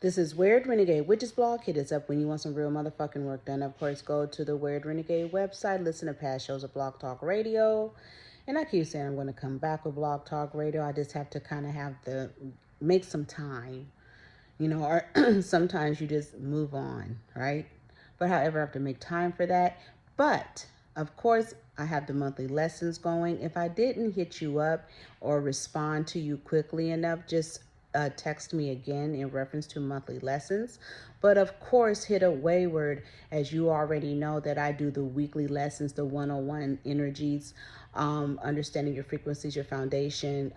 This is Weird Renegade Witches Blog. Hit us up when you want some real motherfucking work done. Of course, go to the Weird Renegade website, listen to past shows of Blog Talk Radio. And I keep saying I'm going to come back with Blog Talk Radio. I just have to kind of make some time, or sometimes you just move on, right? But however, I have to make time for that. But of course, I have the monthly lessons going. If I didn't hit you up or respond to you quickly enough, just text me again in reference to monthly lessons. But of course, hit a wayward, as you already know that I do the weekly lessons, the 101 energies, understanding your frequencies, your foundation,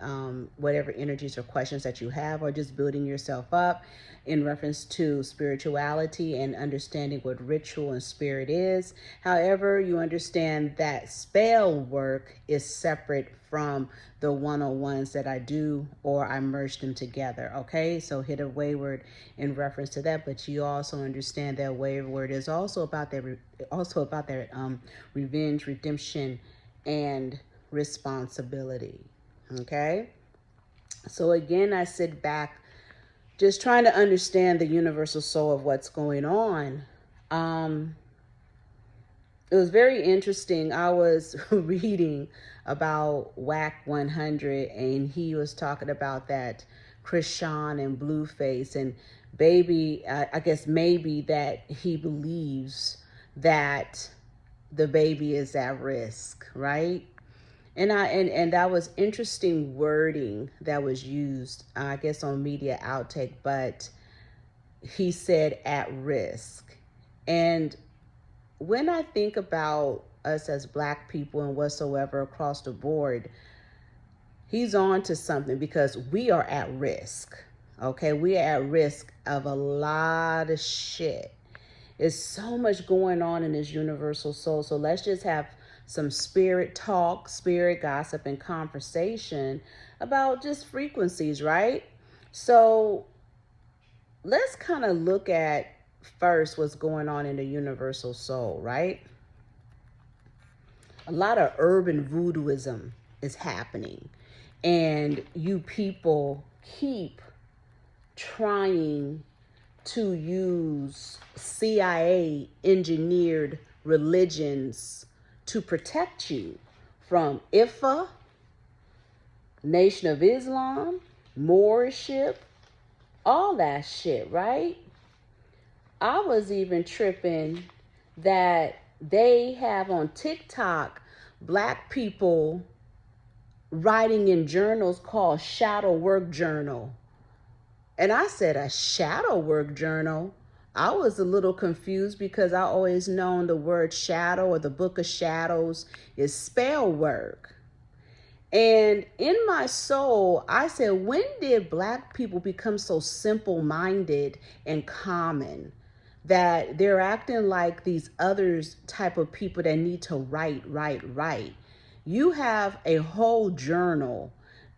whatever energies or questions that you have, or just building yourself up in reference to spirituality and understanding what ritual and spirit is. However, you understand that spell work is separate from the 101s that I do, or I merge them together. Okay, so hit a wayward in reference to that, but you also understand that wayward is also about their revenge, redemption, and responsibility. Okay, so again, I sit back just trying to understand the universal soul of what's going on. It was very interesting. I was reading about Whack 100, and he was talking about that Chrisean and Blueface, and baby, I guess maybe that he believes that the baby is at risk, right? And that was interesting wording that was used, I guess, on media outtake, but he said at risk. And when I think about us as Black people and whatsoever across the board, he's on to something, because we are at risk. Okay, we are at risk of a lot of shit. There's so much going on in this universal soul. So let's just have some spirit talk, spirit gossip, and conversation about just frequencies, right? So let's kind of look at first what's going on in the universal soul, right? A lot of urban voodooism is happening, and you people keep trying to use CIA engineered religions to protect you from Ifa, Nation of Islam, Moorship, all that shit, right? I was even tripping that they have on TikTok Black people writing in journals called shadow work journal. And I said, a shadow work journal? I was a little confused, because I always known the word shadow or the book of shadows is spell work. And in my soul, I said, when did Black people become so simple-minded and common that they're acting like these others type of people that need to write? You have a whole journal,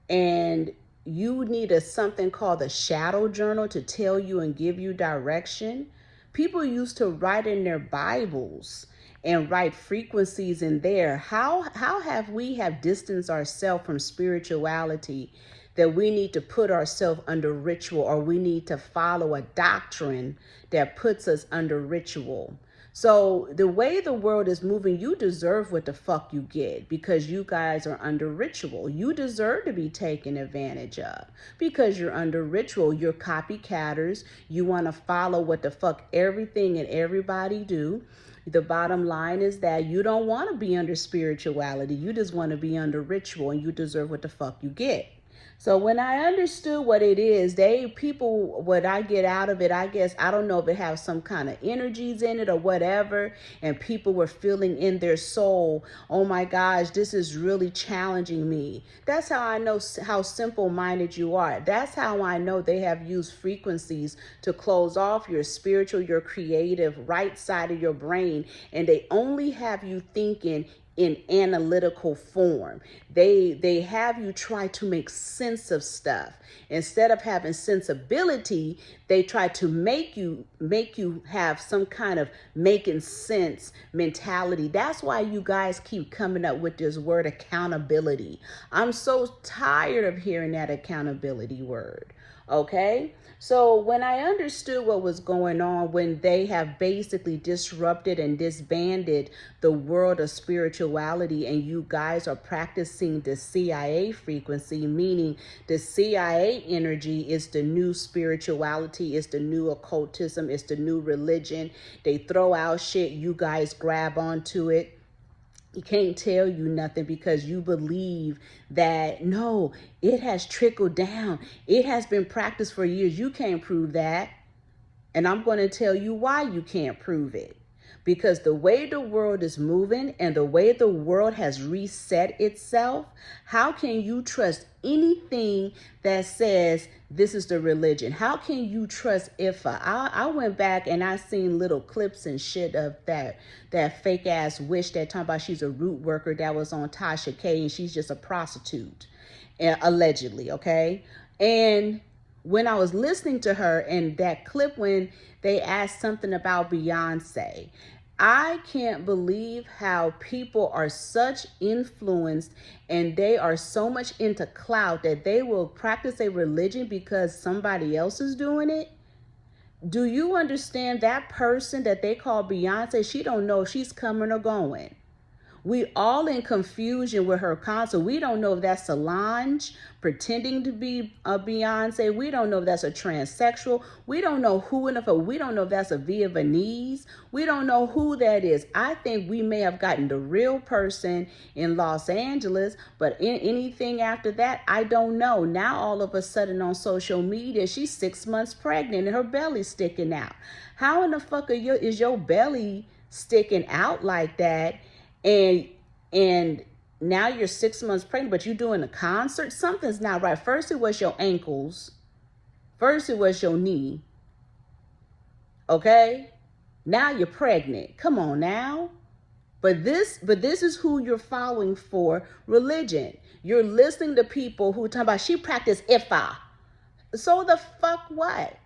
and you need something called a shadow journal to tell you and give you direction. People used to write in their Bibles and write frequencies in there. How have we distanced ourselves from spirituality that we need to put ourselves under ritual, or we need to follow a doctrine that puts us under ritual? So the way the world is moving, you deserve what the fuck you get, because you guys are under ritual. You deserve to be taken advantage of because you're under ritual. You're copycatters. You want to follow what the fuck everything and everybody do. The bottom line is that you don't want to be under spirituality. You just want to be under ritual, and you deserve what the fuck you get. So when I understood what it is, what I get out of it, I guess, I don't know if it has some kind of energies in it or whatever, and people were feeling in their soul, oh my gosh, this is really challenging me. That's how I know how simple-minded you are. That's how I know they have used frequencies to close off your spiritual, your creative right side of your brain, and they only have you thinking in analytical form. They have you try to make sense of stuff. Instead of having sensibility, they try to make you have some kind of making sense mentality. That's why you guys keep coming up with this word accountability. I'm so tired of hearing that accountability word. Okay? So when I understood what was going on, when they have basically disrupted and disbanded the world of spirituality, and you guys are practicing the CIA frequency, meaning the CIA energy is the new spirituality, is the new occultism, is the new religion. They throw out shit, you guys grab onto it. He can't tell you nothing because you believe that, no, it has trickled down. It has been practiced for years. You can't prove that. And I'm going to tell you why you can't prove it. Because the way the world is moving and the way the world has reset itself, how can you trust anything that says this is the religion? How can you trust Ifa? I went back and I seen little clips and shit of that fake ass witch that talking about she's a root worker that was on Tasha K and she's just a prostitute, allegedly, okay? And when I was listening to her and that clip when they asked something about Beyonce, I can't believe how people are such influenced and they are so much into clout that they will practice a religion because somebody else is doing it. Do you understand that person that they call Beyonce? She don't know if she's coming or going. We all in confusion with her concert. We don't know if that's Solange pretending to be a Beyonce. We don't know if that's a transsexual. We don't know who in the we don't know if that's a Via Venice. We don't know who that is. I think we may have gotten the real person in Los Angeles, but in anything after that, I don't know. Now all of a sudden on social media, she's 6 months pregnant and her belly's sticking out. How in the fuck is your belly sticking out like that? And now you're 6 months pregnant, but you're doing a concert? Something's not right. First it was your ankles. First it was your knee. Okay? Now you're pregnant. Come on now. But this is who you're following for religion. You're listening to people who talk about she practiced Ifa. So the fuck what?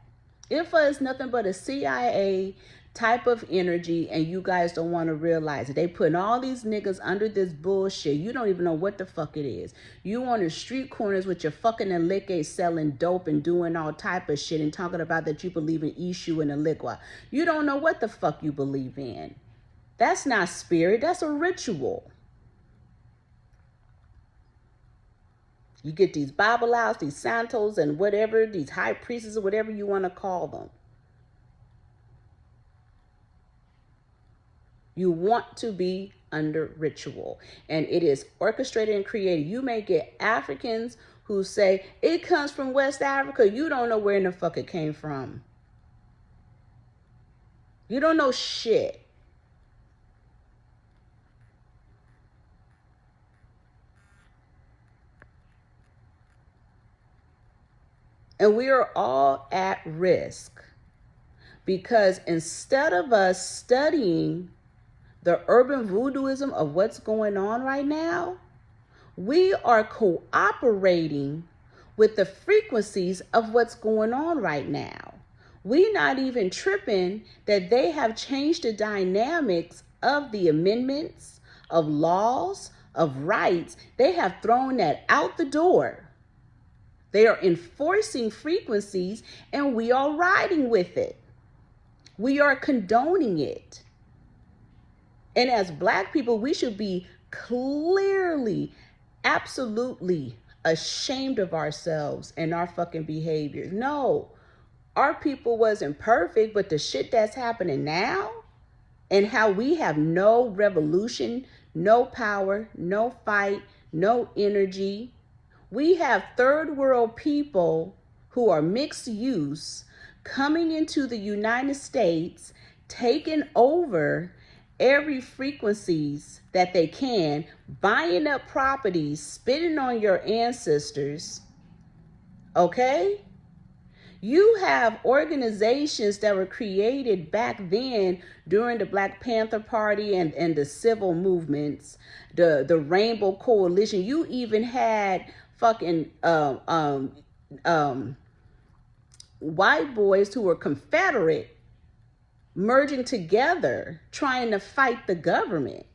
Ifa is nothing but a CIA type of energy, and you guys don't want to realize it. They putting all these niggas under this bullshit. You don't even know what the fuck it is. You on the street corners with your fucking Alike selling dope and doing all type of shit and talking about that you believe in Ishu and Alikwa. You don't know what the fuck you believe in. That's not spirit. That's a ritual. You get these Babalas, these Santos, and whatever, these high priests or whatever you want to call them. You want to be under ritual, and it is orchestrated and created. You may get Africans who say it comes from West Africa. You don't know where in the fuck it came from. You don't know shit. And we are all at risk because instead of us studying the urban voodooism of what's going on right now, we are cooperating with the frequencies of what's going on right now. We not even tripping that they have changed the dynamics of the amendments, of laws, of rights. They have thrown that out the door. They are enforcing frequencies and we are riding with it. We are condoning it. And as Black people, we should be clearly, absolutely ashamed of ourselves and our fucking behaviors. No, our people wasn't perfect, but the shit that's happening now and how we have no revolution, no power, no fight, no energy. We have third world people who are mixed use coming into the United States, taking over every frequencies that they can, buying up properties, spitting on your ancestors. Okay? You have organizations that were created back then during the Black Panther Party and the civil movements, the Rainbow Coalition. You even had fucking white boys who were Confederate merging together, trying to fight the government.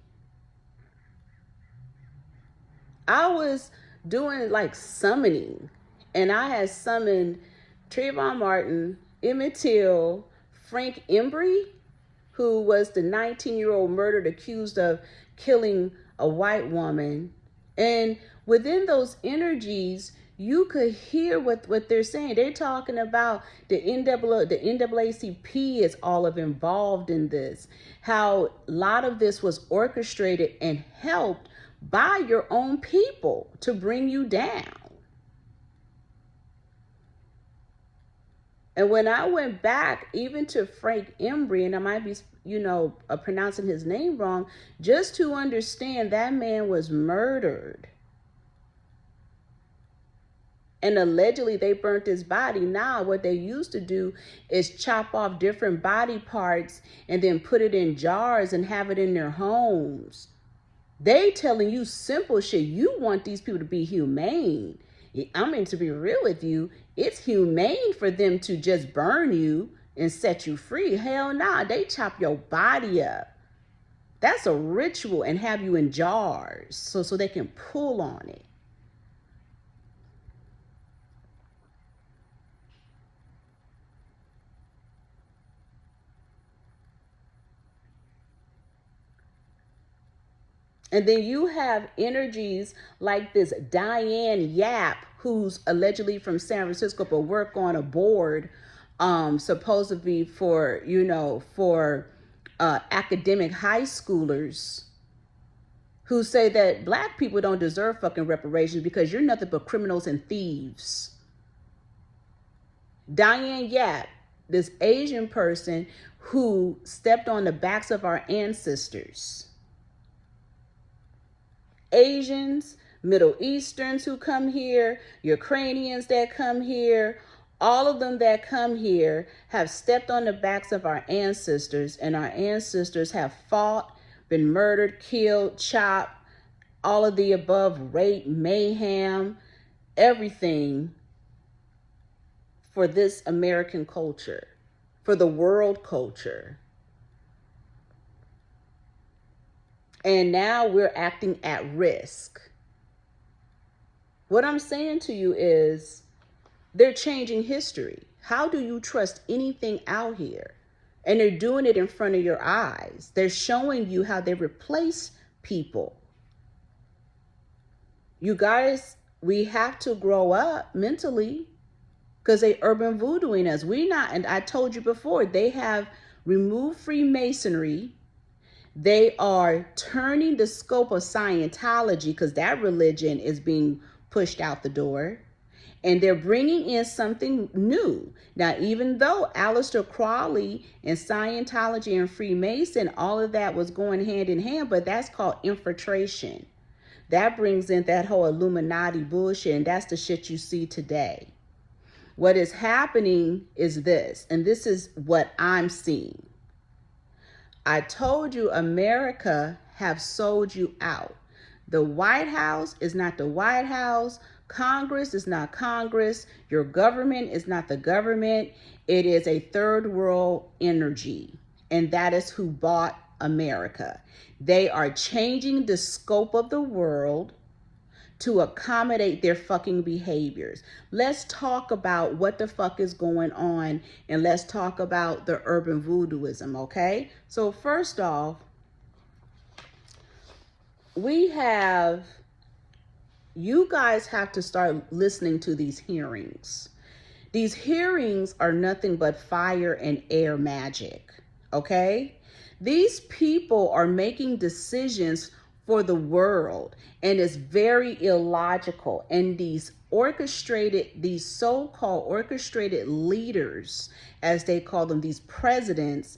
I was doing like summoning, and I had summoned Trayvon Martin, Emmett Till, Frank Embry, who was the 19-year-old murdered accused of killing a white woman. And within those energies, you could hear what they're saying. They're talking about the NAACP is all of involved in this. How a lot of this was orchestrated and helped by your own people to bring you down. And when I went back even to Frank Embry, and I might be, pronouncing his name wrong, just to understand that man was murdered. And allegedly they burnt his body. Now what they used to do is chop off different body parts and then put it in jars and have it in their homes. They telling you simple shit. You want these people to be humane. I mean, to be real with you, it's humane for them to just burn you and set you free. Hell nah, they chop your body up. That's a ritual, and have you in jars so they can pull on it. And then you have energies like this Diane Yap, who's allegedly from San Francisco, but work on a board, supposedly for academic high schoolers, who say that black people don't deserve fucking reparations because you're nothing but criminals and thieves. Diane Yap, this Asian person who stepped on the backs of our ancestors. Asians, Middle Easterns who come here, Ukrainians that come here, all of them that come here have stepped on the backs of our ancestors, and our ancestors have fought, been murdered, killed, chopped, all of the above, rape, mayhem, everything for this American culture, for the world culture. And now we're acting at risk. What I'm saying to you is they're changing history. How do you trust anything out here? And they're doing it in front of your eyes. They're showing you how they replace people. You guys, we have to grow up mentally because they urban voodooing us. And I told you before, they have removed Freemasonry. They are turning the scope of Scientology, because that religion is being pushed out the door. And they're bringing in something new. Now, even though Aleister Crowley and Scientology and Freemason, all of that was going hand in hand, but that's called infiltration. That brings in that whole Illuminati bullshit, and that's the shit you see today. What is happening is this, and this is what I'm seeing. I told you America have sold you out. The White House is not the White House. Congress is not Congress. Your government is not the government. It is a third world energy. And that is who bought America. They are changing the scope of the world to accommodate their fucking behaviors. Let's talk about what the fuck is going on, and let's talk about the urban voodooism, okay? So first off, you guys have to start listening to these hearings. These hearings are nothing but fire and air magic, okay? These people are making decisions for the world, and it's very illogical. And these so-called orchestrated leaders, as they call them, these presidents,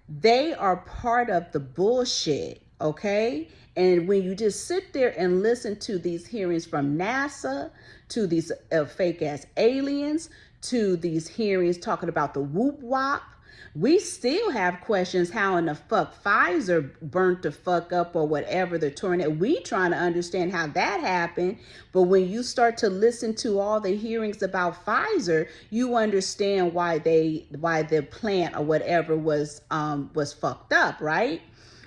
they are part of the bullshit, okay? And when you just sit there and listen to these hearings from NASA, to these fake ass aliens, to these hearings talking about the whoop wop, we still have questions how in the fuck Pfizer burnt the fuck up or whatever, the tornado. We trying to understand how that happened. But when you start to listen to all the hearings about Pfizer, you understand why the plant or whatever was fucked up, right?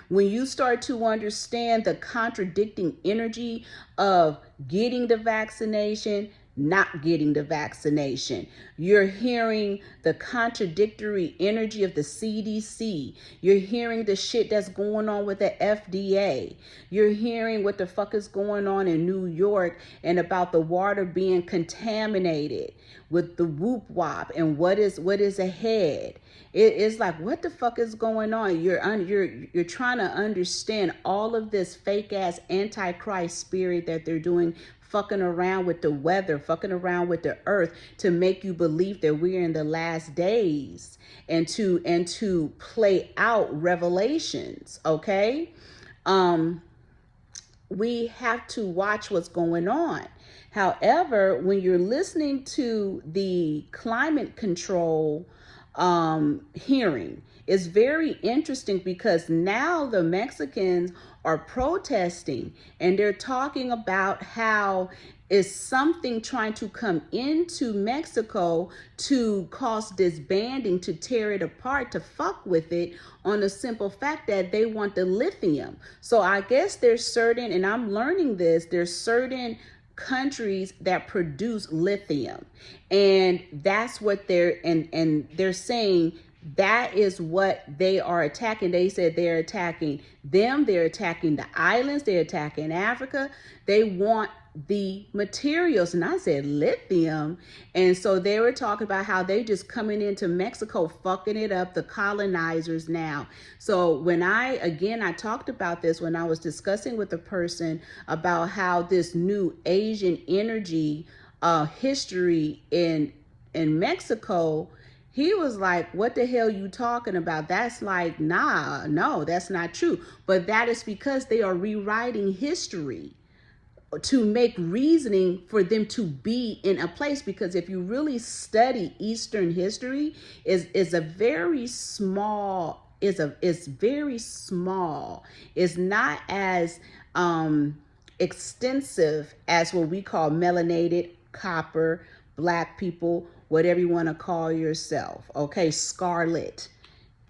When you start to understand the contradicting energy of getting the vaccination, not getting the vaccination. You're hearing the contradictory energy of the CDC. You're hearing the shit that's going on with the FDA. You're hearing what the fuck is going on in New York and about the water being contaminated with the whoop wop and what is ahead. It's like, what the fuck is going on? You're trying to understand all of this fake ass antichrist spirit that they're doing, fucking around with the weather, fucking around with the earth to make you believe that we're in the last days and to play out revelations. Okay. We have to watch what's going on. However, when you're listening to the climate control hearing, it's very interesting because now the Mexicans are protesting and they're talking about how is something trying to come into Mexico to cause disbanding, to tear it apart, to fuck with it on the simple fact that they want the lithium. So I guess there's certain, and I'm learning this, there's certain countries that produce lithium, and that's what they're saying that is what they are attacking. They said they're attacking them, they're attacking the islands, they're attacking Africa. They want the materials. And I said lithium. And so they were talking about how they just coming into Mexico, fucking it up, the colonizers now. So when I talked about this when I was discussing with a person about how this new Asian energy history in Mexico, he was like, what the hell you talking about? That's like, no, that's not true. But that is because they are rewriting history to make reasoning for them to be in a place. Because if you really study Eastern history, is very small. It's very small. It's not as extensive as what we call melanated, copper, black people, whatever you want to call yourself. Okay, scarlet,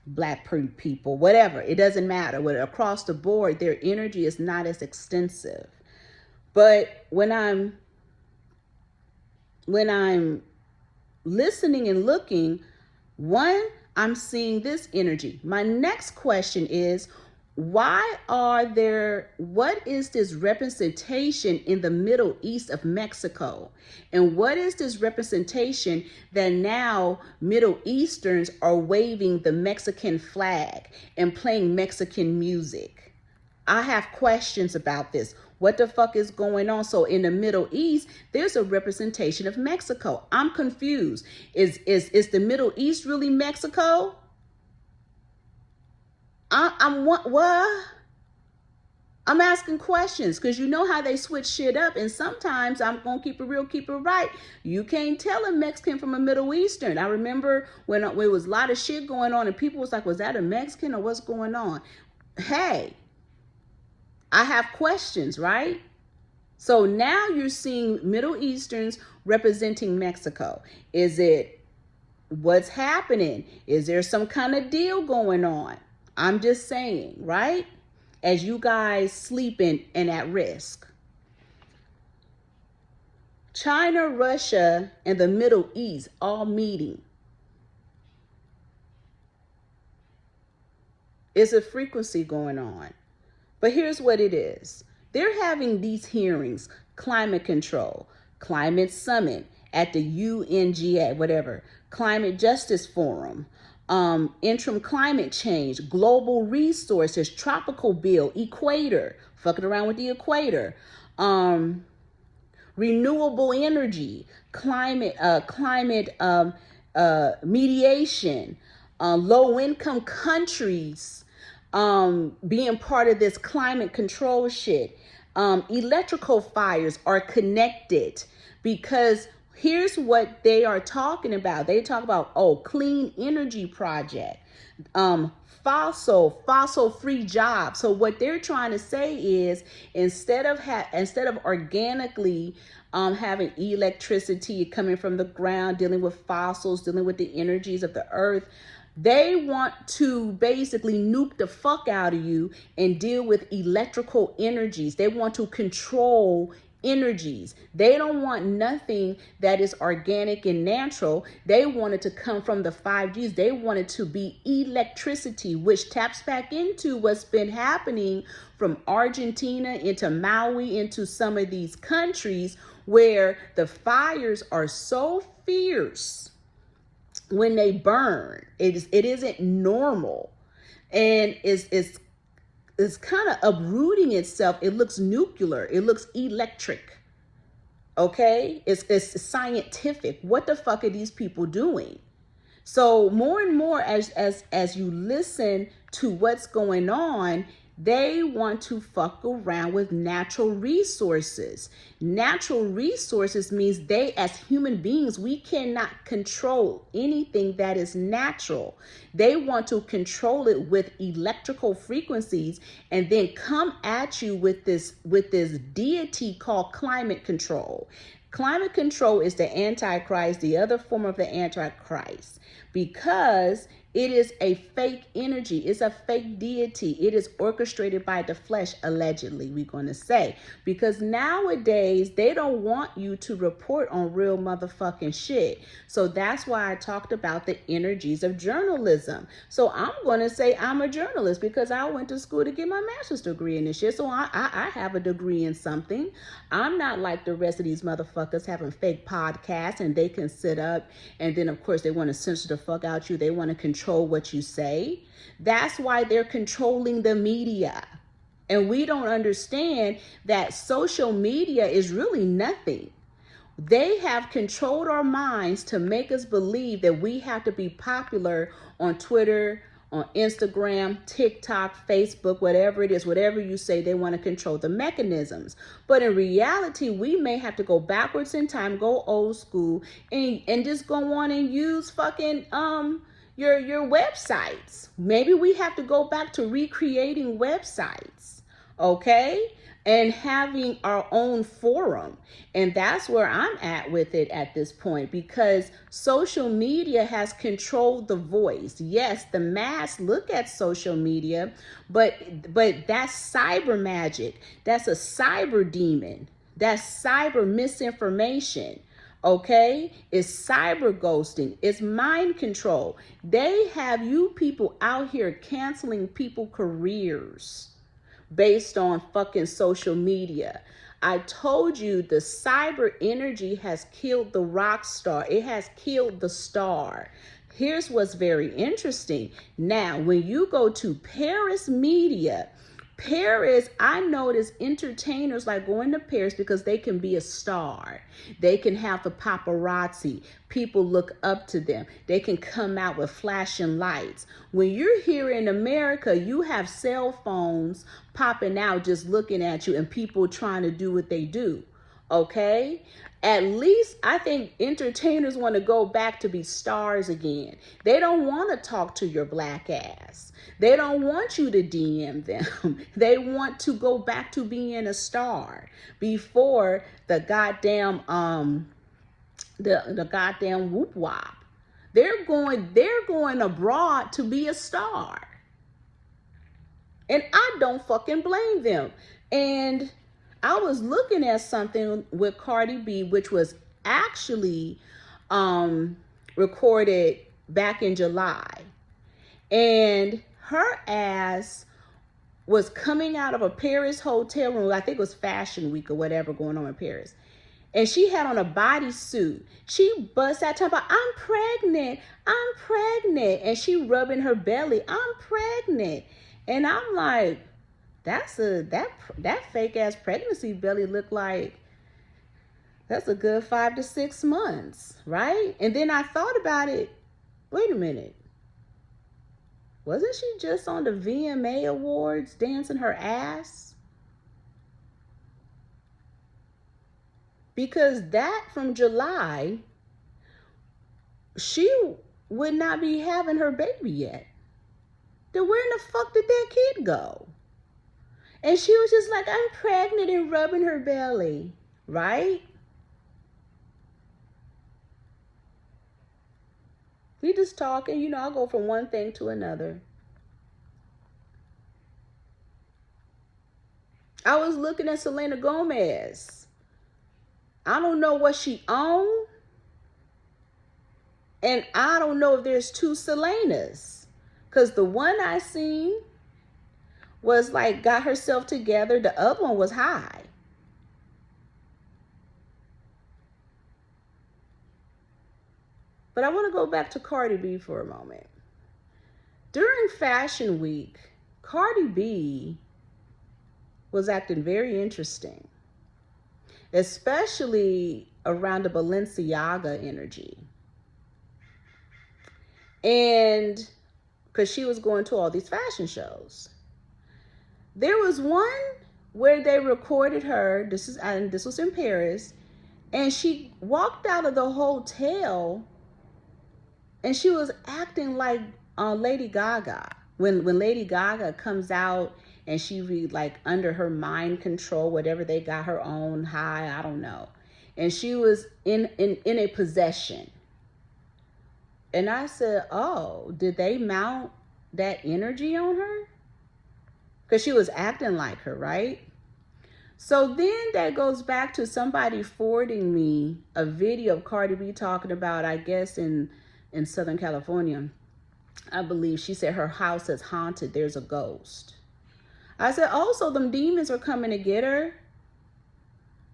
black people, whatever. It doesn't matter. Across the board, their energy is not as extensive. But when I'm listening and looking, one, I'm seeing this energy. My next question is, what is this representation in the Middle East of Mexico? And what is this representation that now Middle Easterns are waving the Mexican flag and playing Mexican music? I have questions about this. What the fuck is going on? So in the Middle East, there's a representation of Mexico. I'm confused. Is the Middle East really Mexico? What? I'm asking questions because you know how they switch shit up. And sometimes I'm going to keep it real, keep it right. You can't tell a Mexican from a Middle Eastern. I remember when there was a lot of shit going on and people was like, was that a Mexican or what's going on? Hey, I have questions, right? So now you're seeing Middle Easterns representing Mexico. Is it what's happening? Is there some kind of deal going on? I'm just saying, right? As you guys sleeping and at risk. China, Russia, and the Middle East all meeting. It's a frequency going on. But here's what it is. They're having these hearings, climate control, climate summit at the UNGA, whatever, climate justice forum, interim climate change, global resources, tropical bill, equator, fucking around with the equator, renewable energy, climate mediation, low income countries being part of this climate control shit. Electrical fires are connected because here's what they are talking about. They talk about, clean energy project, fossil free jobs. So what they're trying to say is instead of organically having electricity coming from the ground, dealing with fossils, dealing with the energies of the earth, they want to basically nuke the fuck out of you and deal with electrical energies. They want to control energies. They don't want nothing that is organic and natural. They want it to come from the 5Gs. They want it to be electricity, which taps back into what's been happening from Argentina into Maui into some of these countries where the fires are so fierce when they burn. It isn't normal, and it's kind of uprooting itself. It looks nuclear. It looks electric. Okay? It's scientific. What the fuck are these people doing? So more and more as you listen to what's going on, they want to fuck around with natural resources. Natural resources means they, as human beings, we cannot control anything that is natural. They want to control it with electrical frequencies and then come at you with this deity called climate control. Climate control is the Antichrist, the other form of the Antichrist, because it is a fake energy. It's a fake deity. It is orchestrated by the flesh, allegedly, we're going to say. Because nowadays, they don't want you to report on real motherfucking shit. So that's why I talked about the energies of journalism. So I'm going to say I'm a journalist because I went to school to get my master's degree in this shit. So I have a degree in something. I'm not like the rest of these motherfuckers having fake podcasts and they can sit up and then, of course, they want to censor the fuck out you. They want to control what you say. That's why they're controlling the media. And we don't understand that social media is really nothing. They have controlled our minds to make us believe that we have to be popular on Twitter, on Instagram, TikTok, Facebook, whatever it is, whatever you say, they want to control the mechanisms. But in reality, we may have to go backwards in time, go old school, and just go on and use fucking your websites. Maybe we have to go back to recreating websites, okay? And having our own forum. And that's where I'm at with it at this point, because social media has controlled the voice. Yes, the mass look at social media, but that's cyber magic. That's a cyber demon. That's cyber misinformation. Okay, it's cyber ghosting, it's mind control. They have you people out here canceling people careers based on fucking social media. I told you the cyber energy has killed the rock star. It has killed the star. Here's what's very interesting. Now, when you go to Paris media, Paris, I notice entertainers like going to Paris because they can be a star. They can have the paparazzi. People look up to them. They can come out with flashing lights. When you're here in America, you have cell phones popping out just looking at you and people trying to do what they do. Okay? At least I think entertainers want to go back to be stars again. They don't want to talk to your black ass. They don't want you to DM them. They want to go back to being a star before the goddamn the goddamn whoop wop. They're going abroad to be a star. And I don't fucking blame them. And I was looking at something with Cardi B, which was actually recorded back in July. And her ass was coming out of a Paris hotel room. I think it was Fashion Week or whatever going on in Paris. And she had on a bodysuit. She busts out talking about, I'm pregnant. And she rubbing her belly. I'm pregnant. And I'm like, that fake ass pregnancy belly looked like that's a good 5 to 6 months, right? And then I thought about it. Wait a minute. Wasn't she just on the VMA Awards dancing her ass? Because that from July, she would not be having her baby yet. Then where in the fuck did that kid go? And she was just like, I'm pregnant, and rubbing her belly, right? We just talking, I'll go from one thing to another. I was looking at Selena Gomez. I don't know what she owned. And I don't know if there's two Selenas. Because the one I seen was like got herself together. The other one was high. But I want to go back to Cardi B for a moment. During Fashion Week, Cardi B was acting very interesting, especially around the Balenciaga energy. And because she was going to all these fashion shows. There was one where they recorded her, this was in Paris, and she walked out of the hotel and she was acting like Lady Gaga. When Lady Gaga comes out and she read like under her mind control, whatever they got her own high, I don't know. And she was in a possession. And I said, oh, did they mount that energy on her? Because she was acting like her, right? So then that goes back to somebody forwarding me a video of Cardi B talking about, I guess in Southern California, I believe she said her house is haunted. There's a ghost. I said, oh, so them demons are coming to get her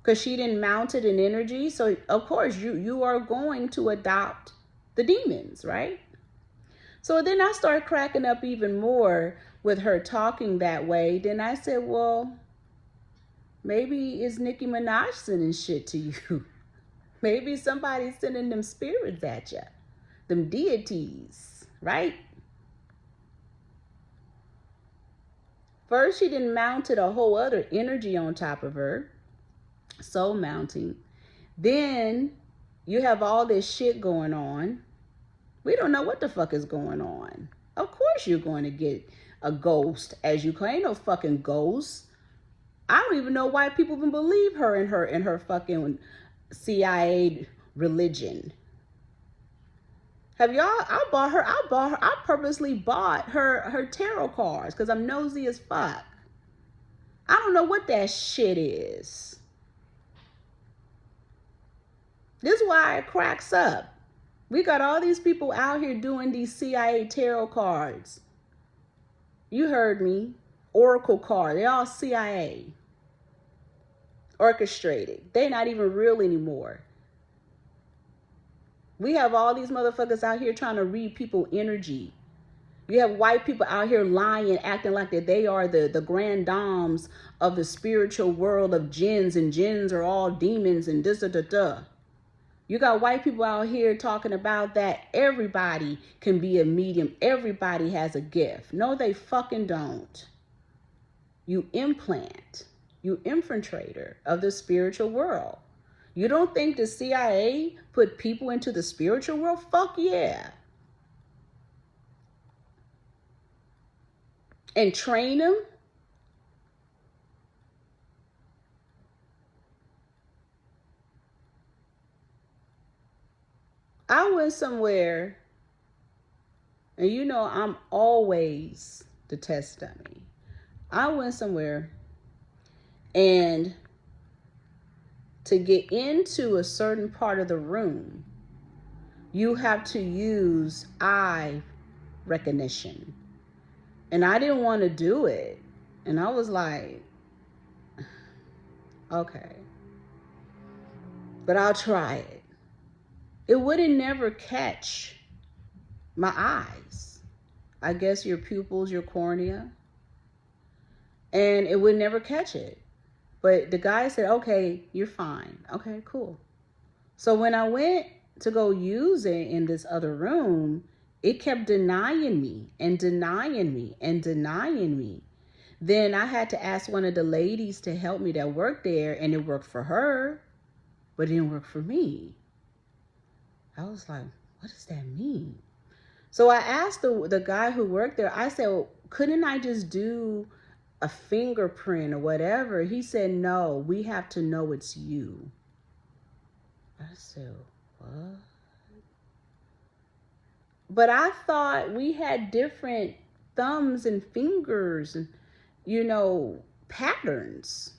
because she didn't mount it in energy. So of course you are going to adopt the demons, right? So then I started cracking up even more with her talking that way. Then I said, well, maybe it's Nicki Minaj sending shit to you. Maybe somebody's sending them spirits at you, them deities, right? First, she didn't mounted a whole other energy on top of her, soul mounting. Then you have all this shit going on. We don't know what the fuck is going on. Of course you're going to get a ghost as you claim. No fucking ghost. I don't even know why people even believe her in her fucking CIA religion. Have y'all? I purposely bought her tarot cards because I'm nosy as fuck. I don't know what that shit is. This is why it cracks up. We got all these people out here doing these CIA tarot cards. You heard me. Oracle card. They're all CIA. Orchestrated. They're not even real anymore. We have all these motherfuckers out here trying to read people's energy. You have white people out here lying, acting like that they are the grand dames of the spiritual world of jinns, and jinns are all demons and da-da-da-da. You got white people out here talking about that everybody can be a medium. Everybody has a gift. No, they fucking don't. You implant. You infiltrator of the spiritual world. You don't think the CIA put people into the spiritual world? Fuck yeah. And train them? I went somewhere, and you know I'm always the test dummy. I went somewhere, and to get into a certain part of the room, you have to use eye recognition. And I didn't want to do it. And I was like, okay, but I'll try it. It wouldn't never catch my eyes. I guess your pupils, your cornea. And it would never catch it. But the guy said, okay, you're fine. Okay, cool. So when I went to go use it in this other room, it kept denying me and denying me and denying me. Then I had to ask one of the ladies to help me that worked there, and it worked for her, but it didn't work for me. I was like, what does that mean? So I asked the guy who worked there, I said, well, couldn't I just do a fingerprint or whatever? He said, no, we have to know it's you. I said, what? But I thought we had different thumbs and fingers and, patterns.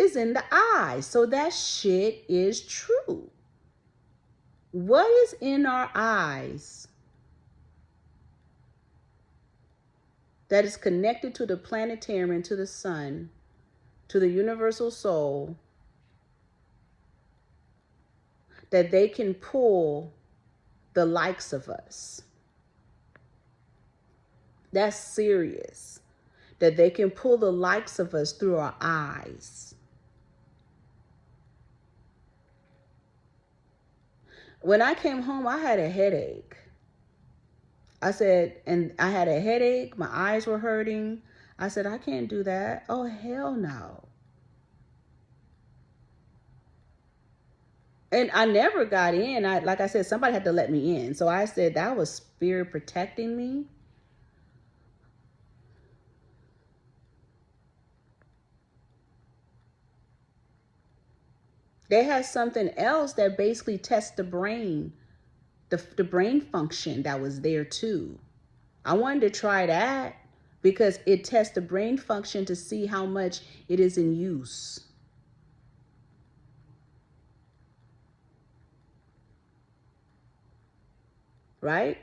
is in the eyes. So that shit is true. What is in our eyes that is connected to the planetarium, to the sun, to the universal soul, that they can pull the likes of us? That's serious. That they can pull the likes of us through our eyes. When I came home, I had a headache. I said, and I had a headache. My eyes were hurting. I said, I can't do that. Oh, hell no. And I never got in. Like I said, somebody had to let me in. So I said that was spirit protecting me. They had something else that basically tests the brain, the brain function that was there too. I wanted to try that because it tests the brain function to see how much it is in use. Right?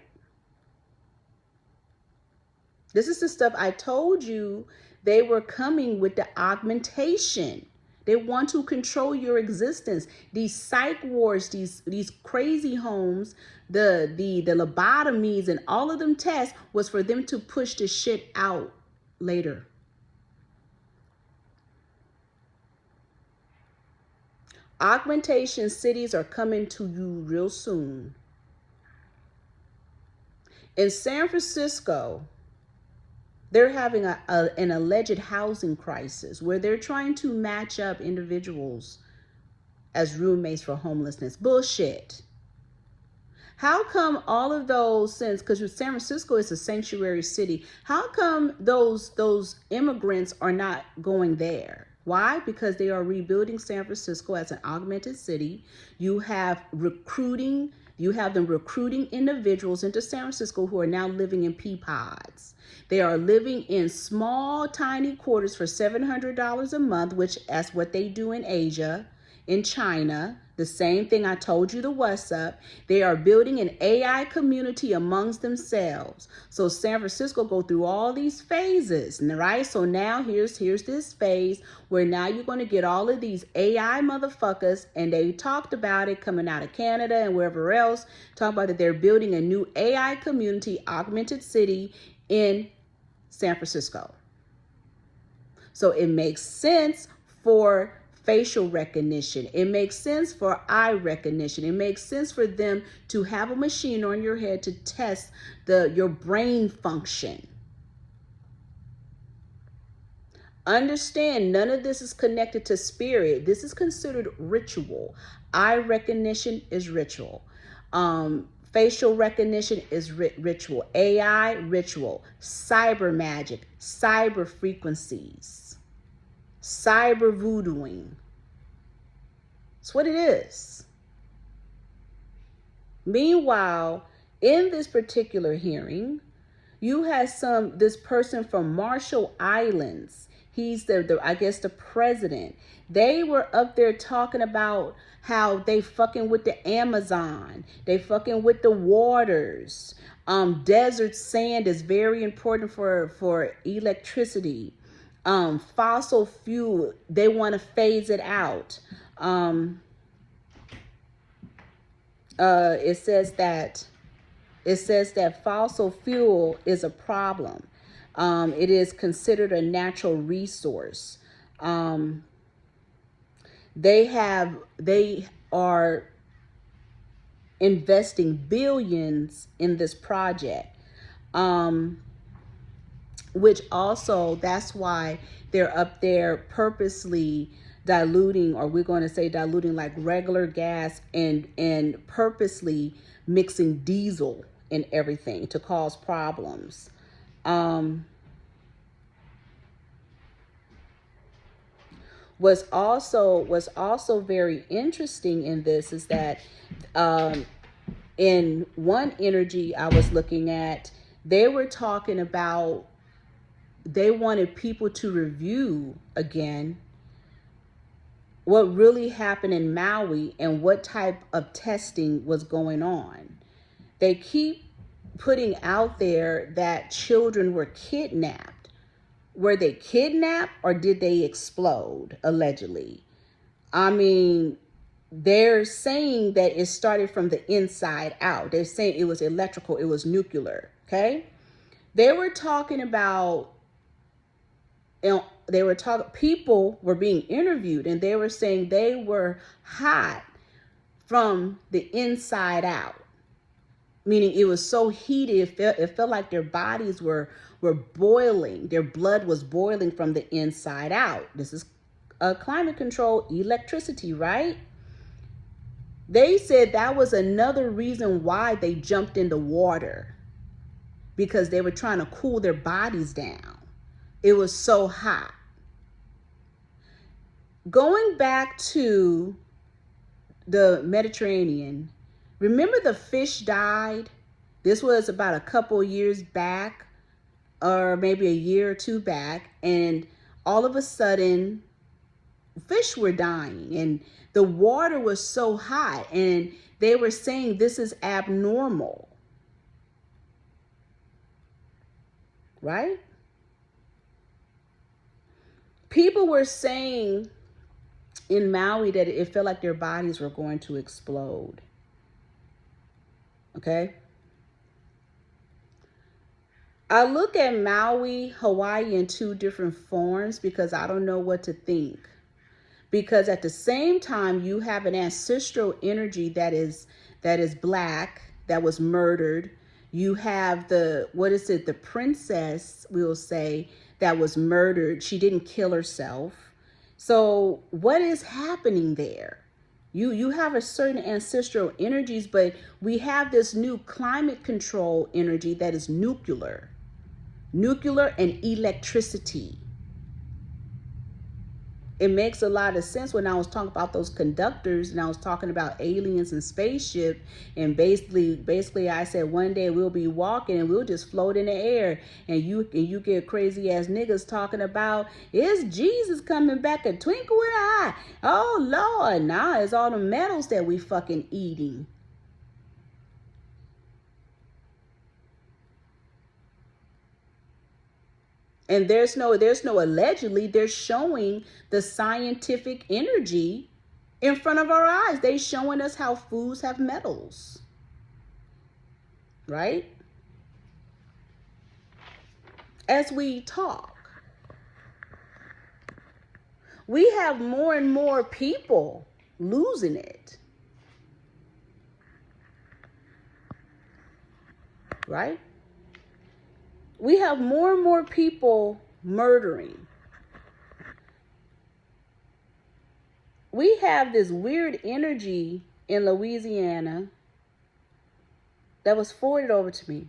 This is the stuff I told you. They were coming with the augmentation. They want to control your existence. These psych wards, these crazy homes, the lobotomies and all of them tests was for them to push the shit out later. Augmentation cities are coming to you real soon. In San Francisco, they're having an alleged housing crisis where they're trying to match up individuals as roommates for homelessness. Bullshit. How come all of those, because San Francisco is a sanctuary city, how come those immigrants are not going there? Why? Because they are rebuilding San Francisco as an augmented city. You have them recruiting individuals into San Francisco who are now living in pea pods. They are living in small, tiny quarters for $700 a month, which that's what they do in Asia, in China. The same thing I told you, the what's up. They are building an AI community amongst themselves. So San Francisco go through all these phases, right? So now here's this phase where now you're going to get all of these AI motherfuckers, and they talked about it coming out of Canada and wherever else, talk about that they're building a new AI community, augmented city in San Francisco. So it makes sense for facial recognition. It makes sense for eye recognition. It makes sense for them to have a machine on your head to test your brain function. Understand, none of this is connected to spirit. This is considered ritual. Eye recognition is ritual. Facial recognition is ritual. AI, ritual. Cyber magic, cyber frequencies, cyber voodooing. That's what it is. Meanwhile, in this particular hearing, you had this person from Marshall Islands. He's the president. They were up there talking about how they fucking with the Amazon. They fucking with the waters. Desert sand is very important for electricity. Fossil fuel, they want to phase it out. It says that fossil fuel is a problem. It is considered a natural resource. They are investing billions in this project, which also, that's why they're up there purposely diluting, or we're going to say diluting like regular gas and purposely mixing diesel in everything to cause problems. Was also very interesting in this is that in one energy I was looking at, they were talking about they wanted people to review again what really happened in Maui and what type of testing was going on. They keep putting out there that children were kidnapped. Were they kidnapped or did they explode, allegedly? I mean, they're saying that it started from the inside out. They're saying it was electrical, it was nuclear, okay? They were talking about, people were being interviewed and they were saying they were hot from the inside out. Meaning it was so heated, it felt like their bodies were boiling. Their blood was boiling from the inside out. This is climate control, electricity, right? They said that was another reason why they jumped in the water, because they were trying to cool their bodies down. It was so hot. Going back to the Mediterranean, remember the fish died? This was about a couple years back, or maybe a year or two back, and all of a sudden fish were dying and the water was so hot, and they were saying this is abnormal, right? People were saying in Maui that it felt like their bodies were going to explode. Okay? I look at Maui, Hawaii in two different forms because I don't know what to think. Because at the same time, you have an ancestral energy that is black, that was murdered. You have the princess, we'll say, that was murdered. She didn't kill herself. So what is happening there? You have a certain ancestral energies, but we have this new climate control energy that is nuclear and electricity. It makes a lot of sense when I was talking about those conductors and I was talking about aliens and spaceship, and basically I said one day we'll be walking and we'll just float in the air, and you get crazy ass niggas talking about, is Jesus coming back a twinkle in an eye? Oh Lord, nah, it's all the metals that we fucking eating. And there's no allegedly, they're showing the scientific energy in front of our eyes. They're showing us how foods have metals. Right? As we talk, we have more and more people losing it. Right? We have more and more people murdering. We have this weird energy in Louisiana that was forwarded over to me.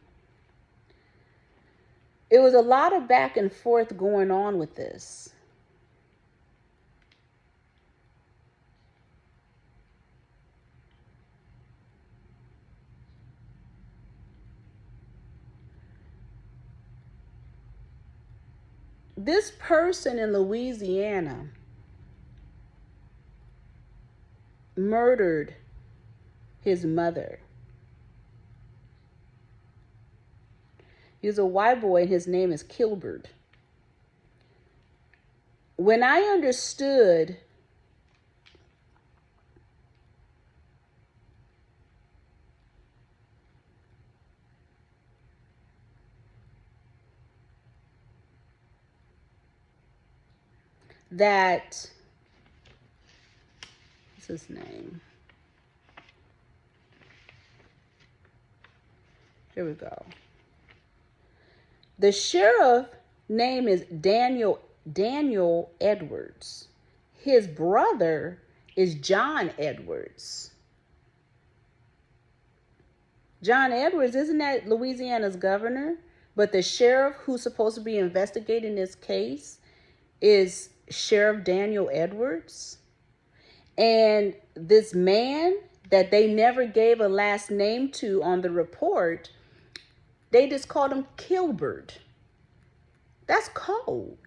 It was a lot of back and forth going on with this. This person in Louisiana murdered his mother. He's a white boy and his name is Kilbert. When I understood that, what's his name? Here we go. The sheriff name is Daniel Edwards. His brother is John Edwards. John Edwards, isn't that Louisiana's governor? But the sheriff who's supposed to be investigating this case is Sheriff Daniel Edwards. And this man that they never gave a last name to on the report, they just called him Kilbert. That's cold.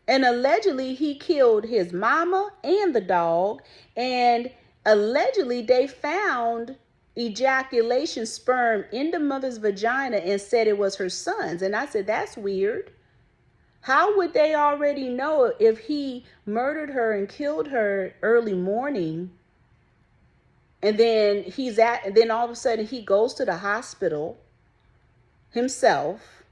And allegedly he killed his mama and the dog. And allegedly they found ejaculation sperm in the mother's vagina and said it was her son's. And I said, that's weird. How would they already know if he murdered her and killed her early morning? And then all of a sudden he goes to the hospital himself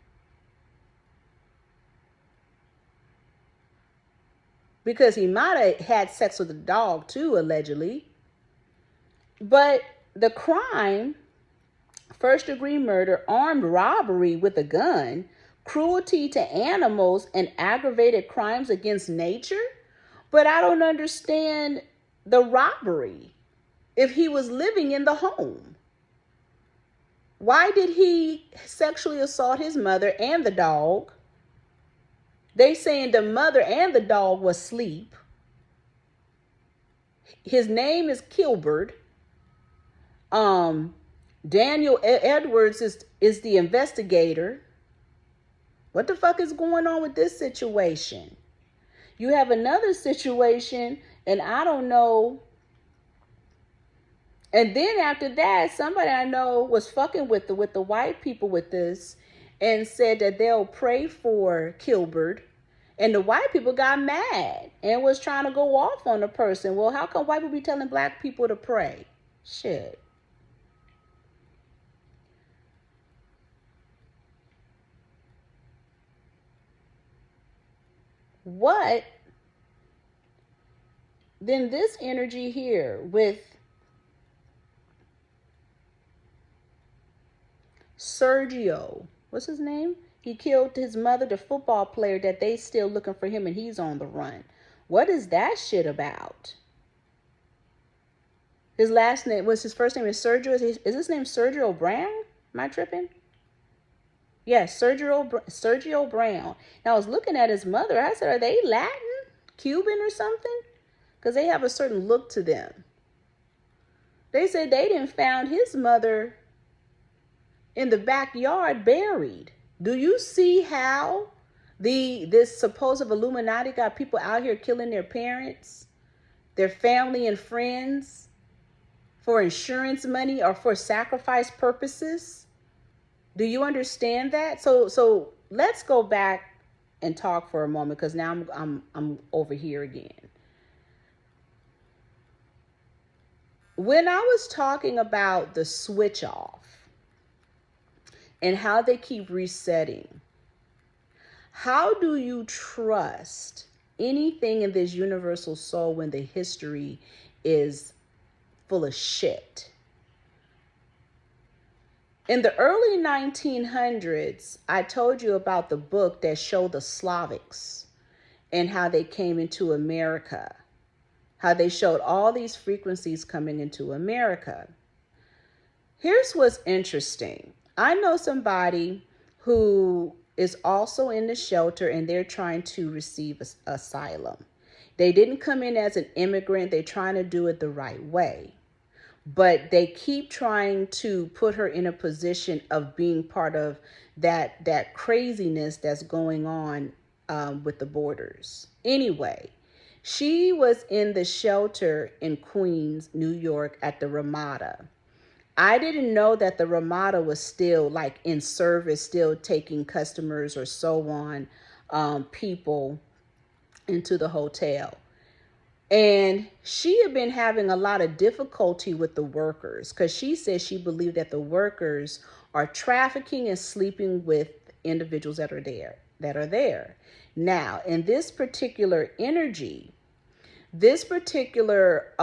because he might have had sex with the dog too, allegedly. But the crime, first-degree murder, armed robbery with a gun, cruelty to animals, and aggravated crimes against nature. But I don't understand the robbery if he was living in the home. Why did he sexually assault his mother and the dog? They saying the mother and the dog was asleep. His name is Kilbert. Daniel Edwards is the investigator. What the fuck is going on with this situation? You have another situation, and I don't know. And then after that, somebody I know was fucking with the white people with this and said that they'll pray for Kilbert. And the white people got mad and was trying to go off on the person. Well, how come white people be telling black people to pray? Shit. What? Then this energy here with Sergio, what's his name? He killed his mother, the football player, that they still looking for him and he's on the run. What is that shit about? His last name, his first name is Sergio. Is his name Sergio Brown? Am I tripping? Yes, Sergio Brown. Now I was looking at his mother. I said, are they Latin, Cuban or something? Because they have a certain look to them. They said they didn't found his mother in the backyard buried. Do you see how this supposed Illuminati got people out here killing their parents, their family and friends for insurance money or for sacrifice purposes? Do you understand that? So let's go back and talk for a moment because now I'm over here again. When I was talking about the switch off and how they keep resetting, how do you trust anything in this universal soul when the history is full of shit? In the early 1900s, I told you about the book that showed the Slavics and how they came into America, how they showed all these frequencies coming into America. Here's what's interesting. I know somebody who is also in the shelter and they're trying to receive asylum. They didn't come in as an immigrant. They're trying to do it the right way. But they keep trying to put her in a position of being part of that craziness that's going on with the borders. Anyway, she was in the shelter in Queens, New York at the Ramada. I didn't know that the Ramada was still like in service, still taking customers or so on, people into the hotel. And she had been having a lot of difficulty with the workers because she said she believed that the workers are trafficking and sleeping with individuals that are there. Now, in this particular energy, this particular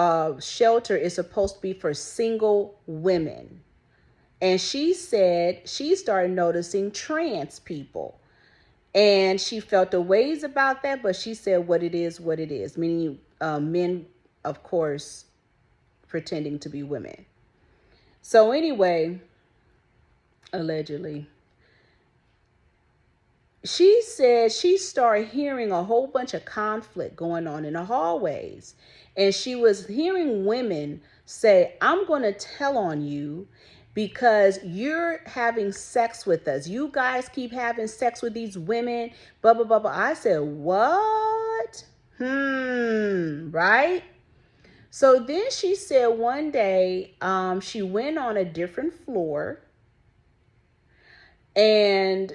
shelter is supposed to be for single women. And she said she started noticing trans people. And she felt the ways about that, but she said what it is, meaning men, of course, pretending to be women. So anyway, allegedly, she said she started hearing a whole bunch of conflict going on in the hallways. And she was hearing women say, I'm going to tell on you. because you're having sex with us. You guys keep having sex with these women, blah, blah, blah, blah. I said, what? Right? So then she said one day she went on a different floor, and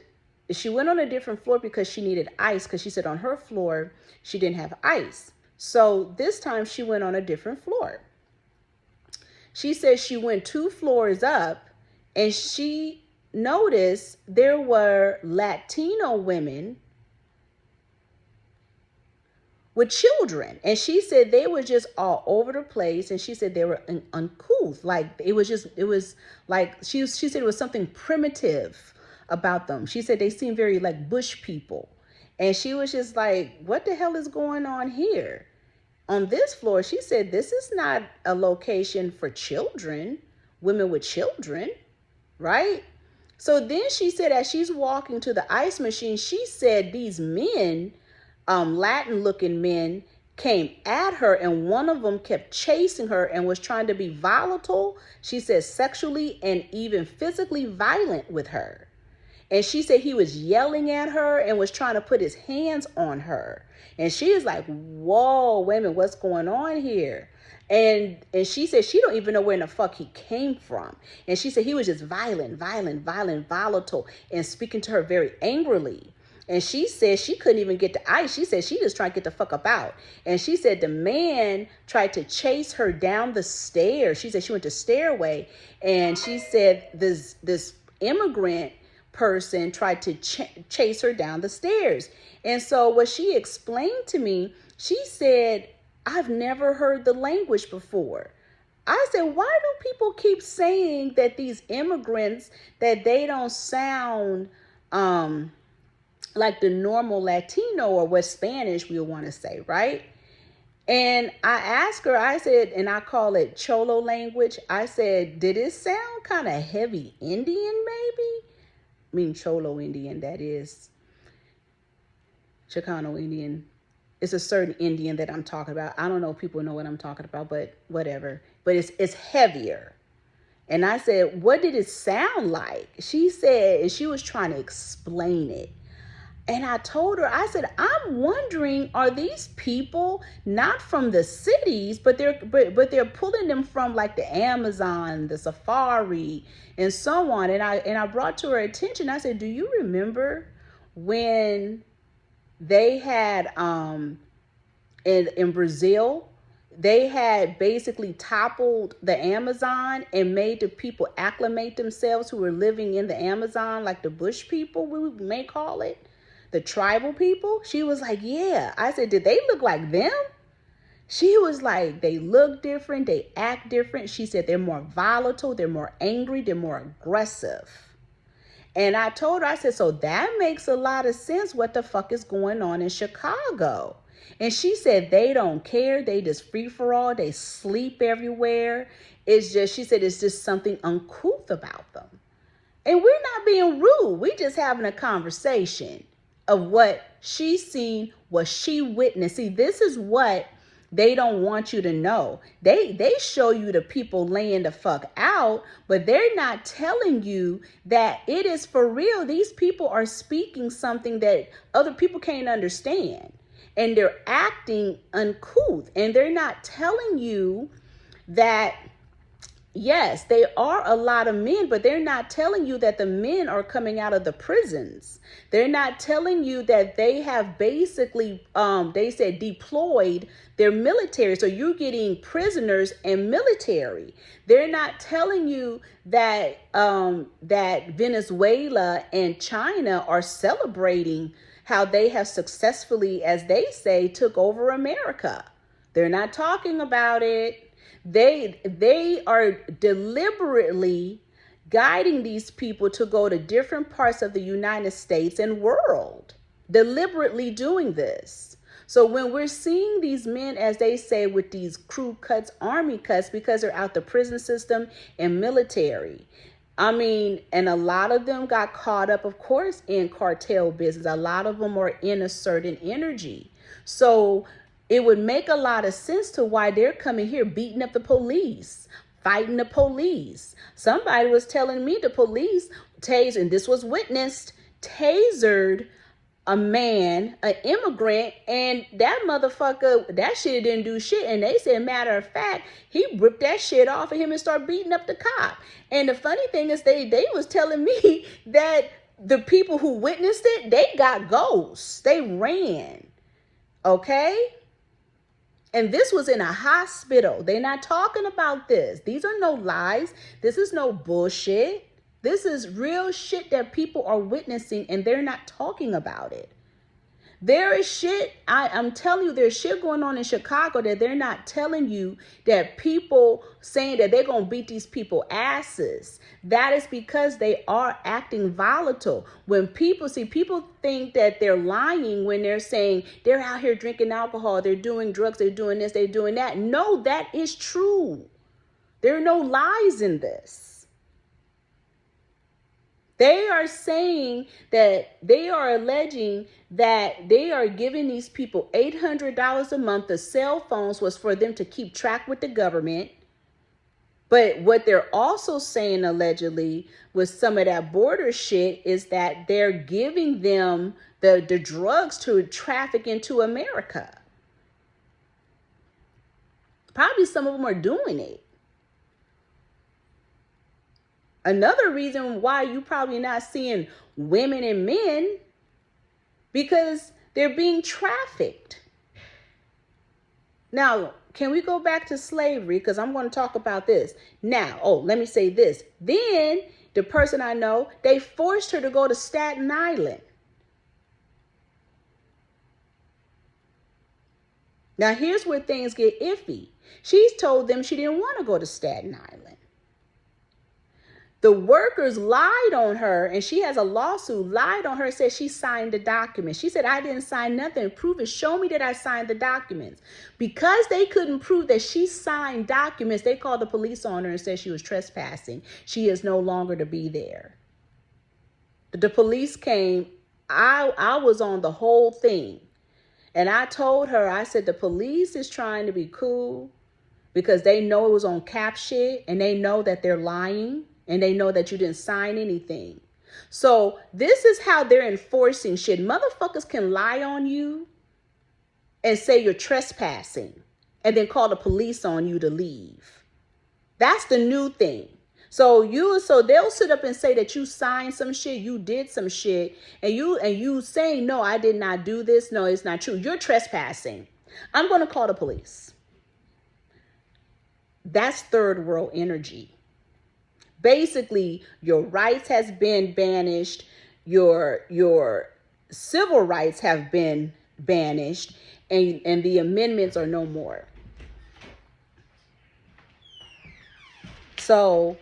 she went on a different floor because she needed ice, because she said on her floor she didn't have ice. So this time she went on a different floor. She said she went 2 floors up, and she noticed there were Latino women with children. And she said they were just all over the place. And she said they were uncouth. Like it was like, she said it was something primitive about them. She said they seemed very like bush people. And she was just like, what the hell is going on here? On this floor, she said, this is not a location for children, women with children, right? So then she said, as she's walking to the ice machine, she said these men, Latin looking men, came at her, and one of them kept chasing her and was trying to be volatile. She said sexually and even physically violent with her. And she said he was yelling at her and was trying to put his hands on her. And she is like, whoa, wait a minute, what's going on here? And she said she don't even know where in the fuck he came from. And she said he was just violent, volatile, and speaking to her very angrily. And she said she couldn't even get the ice. She said she just tried to get the fuck up out. And she said the man tried to chase her down the stairs. She said she went to stairway. And she said this immigrant person tried to chase her down the stairs. And so what she explained to me, she said, I've never heard the language before. I said, why do people keep saying that these immigrants, that they don't sound like the normal Latino, or what Spanish we want to say, right? And I asked her, I said, and I call it Cholo language. I said, did it sound kind of heavy Indian maybe? I mean, Cholo Indian, that is. Chicano Indian. It's a certain Indian that I'm talking about. I don't know if people know what I'm talking about, but whatever. But it's heavier. And I said, what did it sound like? She said, and she was trying to explain it. And I told her, I said, I'm wondering, are these people not from the cities, but they're pulling them from like the Amazon, the Safari, and so on. And I brought to her attention, I said, do you remember when they had in Brazil, they had basically toppled the Amazon and made the people acclimate themselves who were living in the Amazon, like the bush people, we may call it, the tribal people? She was like, yeah. I said, did they look like them? She was like, they look different, they act different. She said they're more volatile, they're more angry, they're more aggressive. And I told her, I said, so that makes a lot of sense. What the fuck is going on in Chicago? And she said they don't care. They just free for all. They sleep everywhere. It's just, she said, it's just something uncouth about them. And we're not being rude. We just having a conversation of what she's seen, what she witnessed. See, this is what they don't want you to know. They show you the people laying the fuck out, but they're not telling you that it is for real. These people are speaking something that other people can't understand. And they're acting uncouth. And they're not telling you that, yes, they are a lot of men, but they're not telling you that the men are coming out of the prisons. They're not telling you that they have basically, they said, deployed their military. So you're getting prisoners and military. They're not telling you that that Venezuela and China are celebrating how they have successfully, as they say, took over America. They're not talking about it. They are deliberately guiding these people to go to different parts of the United States and world, deliberately doing this. So when we're seeing these men, as they say, with these crew cuts, army cuts, because they're out the prison system and military, I mean, and a lot of them got caught up, of course, in cartel business. A lot of them are in a certain energy. So it would make a lot of sense to why they're coming here beating up the police, fighting the police. Somebody was telling me the police tasered, and this was witnessed, tasered a man, an immigrant, and that motherfucker, that shit didn't do shit. And they said, matter of fact, he ripped that shit off of him and started beating up the cop. And the funny thing is they was telling me that the people who witnessed it, they got ghosts. They ran. Okay? And this was in a hospital. They're not talking about this. These are no lies. This is no bullshit. This is real shit that people are witnessing, and they're not talking about it. There is shit, I'm telling you, there's shit going on in Chicago that they're not telling you, that people saying that they're going to beat these people asses. That is because they are acting volatile. When people think that they're lying when they're saying they're out here drinking alcohol, they're doing drugs, they're doing this, they're doing that. No, that is true. There are no lies in this. They are saying that they are alleging that they are giving these people $800 a month. The cell phones was for them to keep track with the government. But what they're also saying allegedly with some of that border shit is that they're giving them the drugs to traffic into America. Probably some of them are doing it. Another reason why you probably not seeing women and men, because they're being trafficked. Now, can we go back to slavery? Because I'm going to talk about this. Now, let me say this. Then the person I know, they forced her to go to Staten Island. Now, here's where things get iffy. She's told them she didn't want to go to Staten Island. The workers lied on her, and she has a lawsuit, lied on her, said she signed the document. She said, I didn't sign nothing. Prove it. Show me that I signed the documents. Because they couldn't prove that she signed documents, they called the police on her and said she was trespassing. She is no longer to be there. The police came. I was on the whole thing. And I told her, I said, the police is trying to be cool because they know it was on cap shit, and they know that they're lying. And they know that you didn't sign anything. So this is how they're enforcing shit. Motherfuckers can lie on you and say you're trespassing and then call the police on you to leave. That's the new thing. So they'll sit up and say that you signed some shit, you did some shit, and you saying, no, I did not do this. No, it's not true. You're trespassing. I'm going to call the police. That's third world energy. Basically, your rights has been banished, your civil rights have been banished, and the amendments are no more. So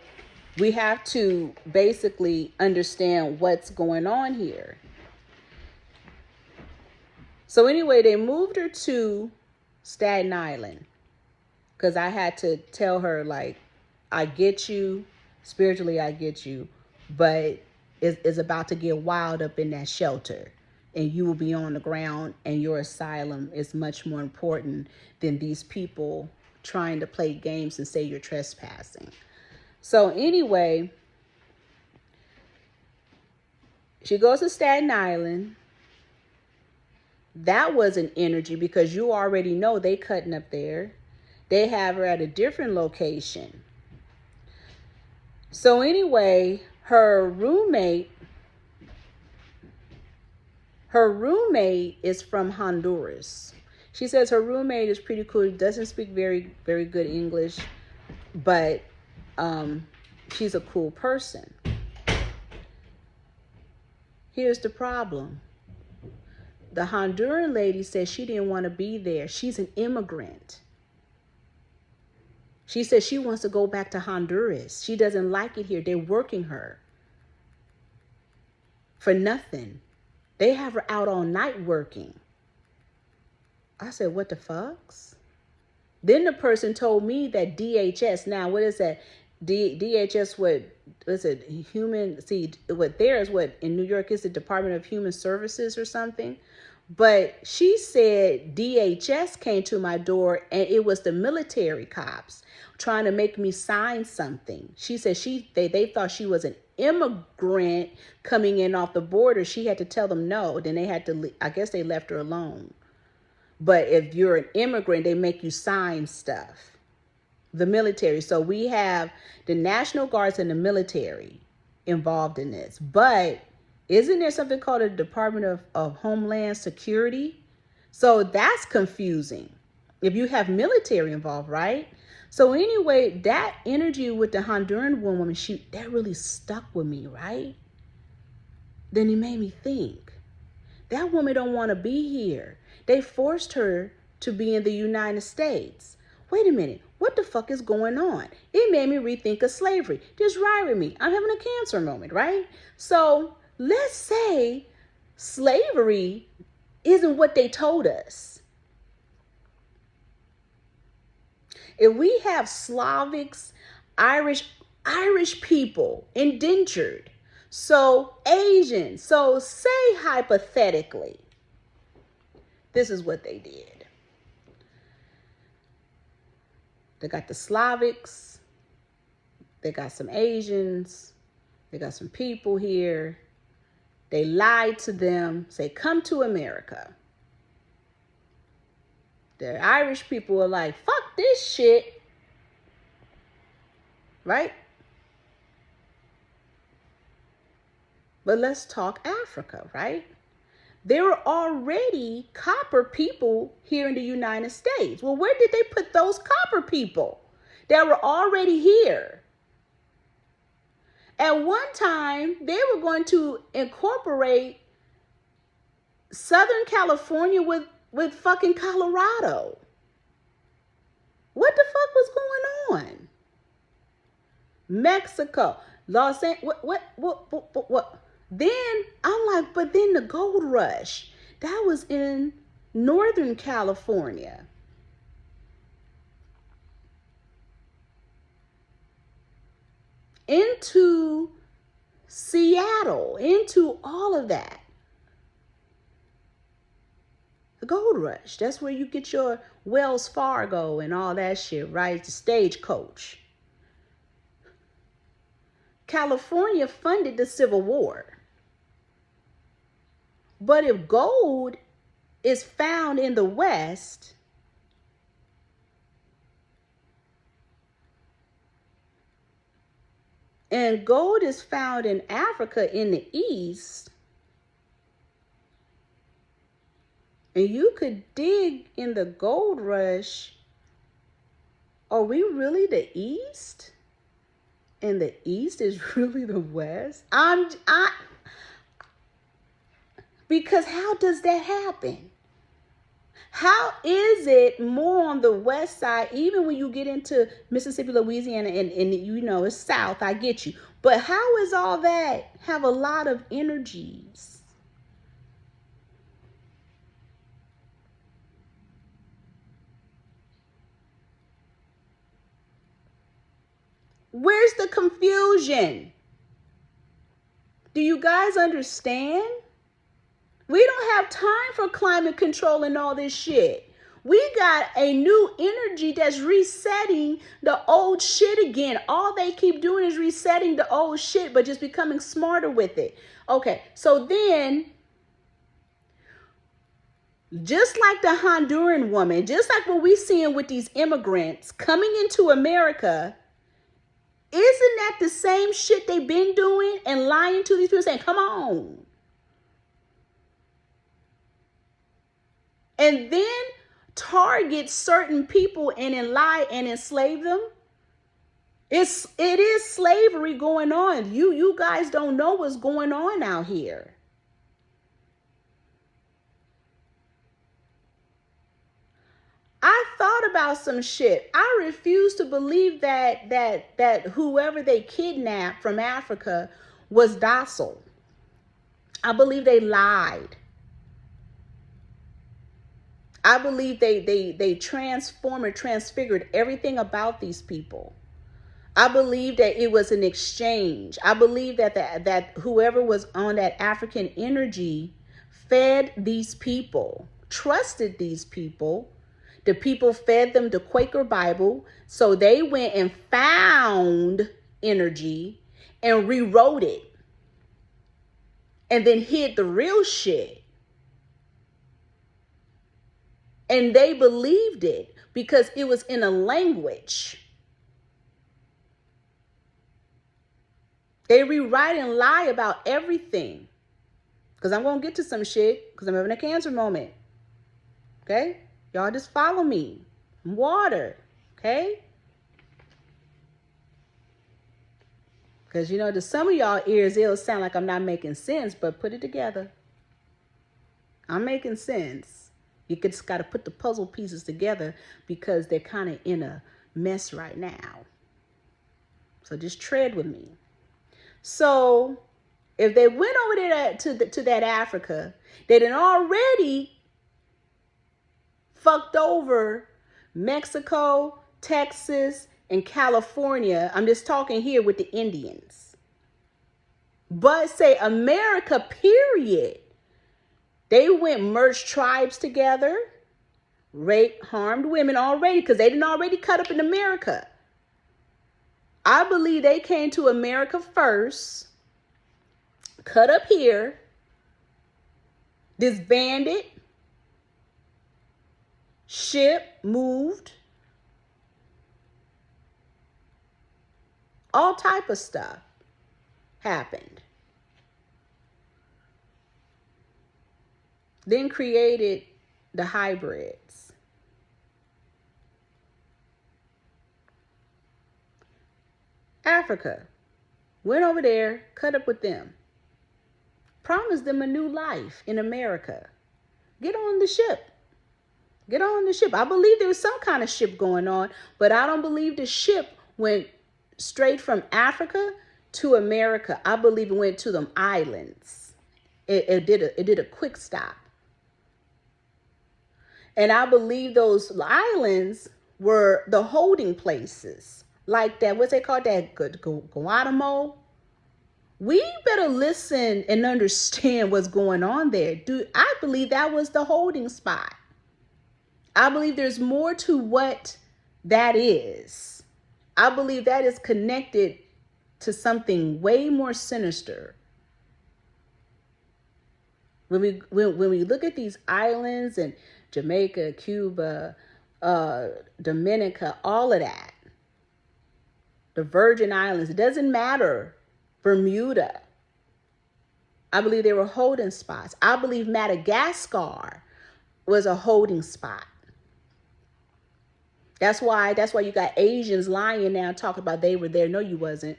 we have to basically understand what's going on here. So anyway, they moved her to Staten Island because I had to tell her, like, I get you. Spiritually, I get you, but it's about to get wild up in that shelter, and you will be on the ground, and your asylum is much more important than these people trying to play games and say you're trespassing. So anyway, she goes to Staten Island. That was an energy because you already know they cutting up there. They have her at a different location. So anyway, her roommate is from Honduras. She says her roommate is pretty cool. Doesn't speak very, very good English, but she's a cool person. Here's the problem. The Honduran lady says she didn't want to be there. She's an immigrant. She says she wants to go back to Honduras. She doesn't like it here. They're working her for nothing. They have her out all night working. I said, what the fucks? Then the person told me that DHS, now what is that? DHS, what is it? What in New York is the Department of Human Services or something. But she said DHS came to my door and it was the military cops trying to make me sign something. She said they thought she was an immigrant coming in off the border. She had to tell them no. Then they had to, I guess they left her alone. But if you're an immigrant, they make you sign stuff. The military. So we have the National Guards and the military involved in this. But isn't there something called a Department of Homeland Security? So that's confusing if you have military involved, right? So anyway, that energy with the Honduran woman, that really stuck with me, right? Then it made me think, that woman don't want to be here. They forced her to be in the United States. Wait a minute, what the fuck is going on? It made me rethink of slavery. Just ride with me. I'm having a cancer moment, right? So let's say slavery isn't what they told us. If we have Slavics, Irish people, indentured, so Asian, so say hypothetically, this is what they did. They got the Slavics, they got some Asians, they got some people here. They lied to them, say, come to America. The Irish people were like, fuck this shit. Right? But let's talk Africa, right? There were already copper people here in the United States. Well, where did they put those copper people that were already here? At one time, they were going to incorporate Southern California with fucking Colorado. What the fuck was going on? Mexico, Los Angeles, what? Then I'm like, but then the gold rush, that was in Northern California. Into Seattle, into all of that. The gold rush, that's where you get your Wells Fargo and all that shit, right? The stagecoach. California funded the Civil War. But if gold is found in the West, and gold is found in Africa in the East, and you could dig in the gold rush, are we really the East? And the East is really the West? Because how does that happen? How is it more on the west side, even when you get into Mississippi, Louisiana, and you know, it's south, I get you. But how is all that have a lot of energies? Where's the confusion? Do you guys understand? We don't have time for climate control and all this shit. We got a new energy that's resetting the old shit again. All they keep doing is resetting the old shit, but just becoming smarter with it. Okay, so then, just like the Honduran woman, just like what we're seeing with these immigrants coming into America, isn't that the same shit they've been doing and lying to these people, saying, come on? And then target certain people and lie and enslave them. It is slavery going on. You guys don't know what's going on out here. I thought about some shit. I refuse to believe that whoever they kidnapped from Africa was docile. I believe they lied. I believe they transformed or transfigured everything about these people. I believe that it was an exchange. I believe that whoever was on that African energy fed these people, trusted these people. The people fed them the Quaker Bible. So they went and found energy and rewrote it. And then hid the real shit. And they believed it because it was in a language. They rewrite and lie about everything. Because I'm going to get to some shit because I'm having a cancer moment. Okay? Y'all just follow me. Water. Okay? Because, to some of y'all ears, it'll sound like I'm not making sense, but put it together. I'm making sense. You just got to put the puzzle pieces together because they're kind of in a mess right now. So just tread with me. So if they went over there to that Africa, they done already fucked over Mexico, Texas, and California. I'm just talking here with the Indians. But say America, period. They went merged tribes together, raped, harmed women already because they didn't already cut up in America. I believe they came to America first, cut up here, disbanded, shipped, moved, all type of stuff happened. Then created the hybrids. Africa went over there, cut up with them, promised them a new life in America. Get on the ship. Get on the ship. I believe there was some kind of ship going on, but I don't believe the ship went straight from Africa to America. I believe it went to them islands. It did a quick stop. And I believe those islands were the holding places. Like that, what's they called that? Guantanamo. We better listen and understand what's going on there. Dude, I believe that was the holding spot. I believe there's more to what that is. I believe that is connected to something way more sinister. When we look at these islands and Jamaica, Cuba, Dominica, all of that, the Virgin Islands, it doesn't matter. Bermuda. I believe they were holding spots. I believe Madagascar was a holding spot. That's why you got Asians lying now talking about they were there. No, you wasn't.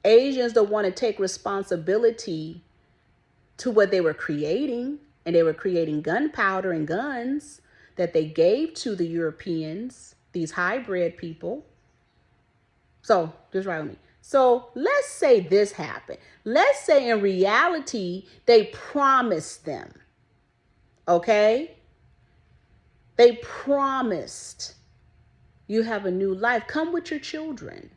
Asians don't want to take responsibility to what they were creating, and they were creating gunpowder and guns that they gave to the Europeans, these hybrid people. So just right with me. So let's say this happened. Let's say in reality, they promised them. Okay? They promised you have a new life. Come with your children.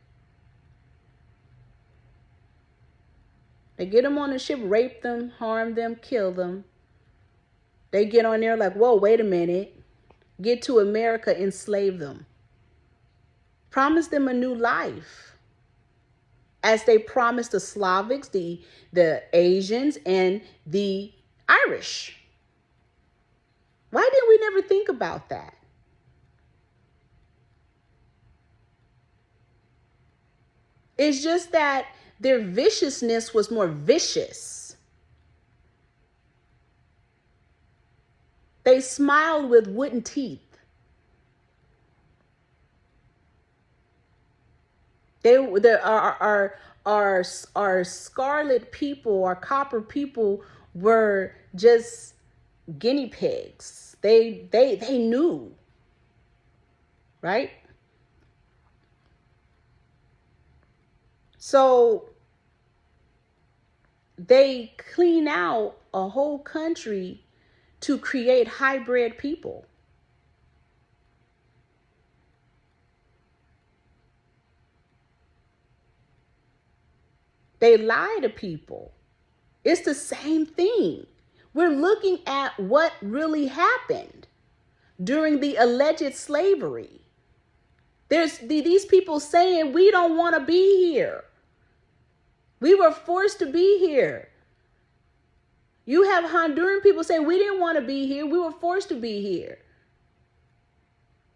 They get them on the ship, rape them, harm them, kill them. They get on there like, whoa, wait a minute. Get to America, enslave them. Promise them a new life. As they promised the Slavics, the Asians, and the Irish. Why didn't we never think about that? It's just that their viciousness was more vicious. They smiled with wooden teeth. Our scarlet people, our copper people were just guinea pigs. They knew, right? So they clean out a whole country to create hybrid people. They lie to people. It's the same thing. We're looking at what really happened during the alleged slavery. There's these people saying we don't want to be here. We were forced to be here. You have Honduran people saying we didn't want to be here. We were forced to be here.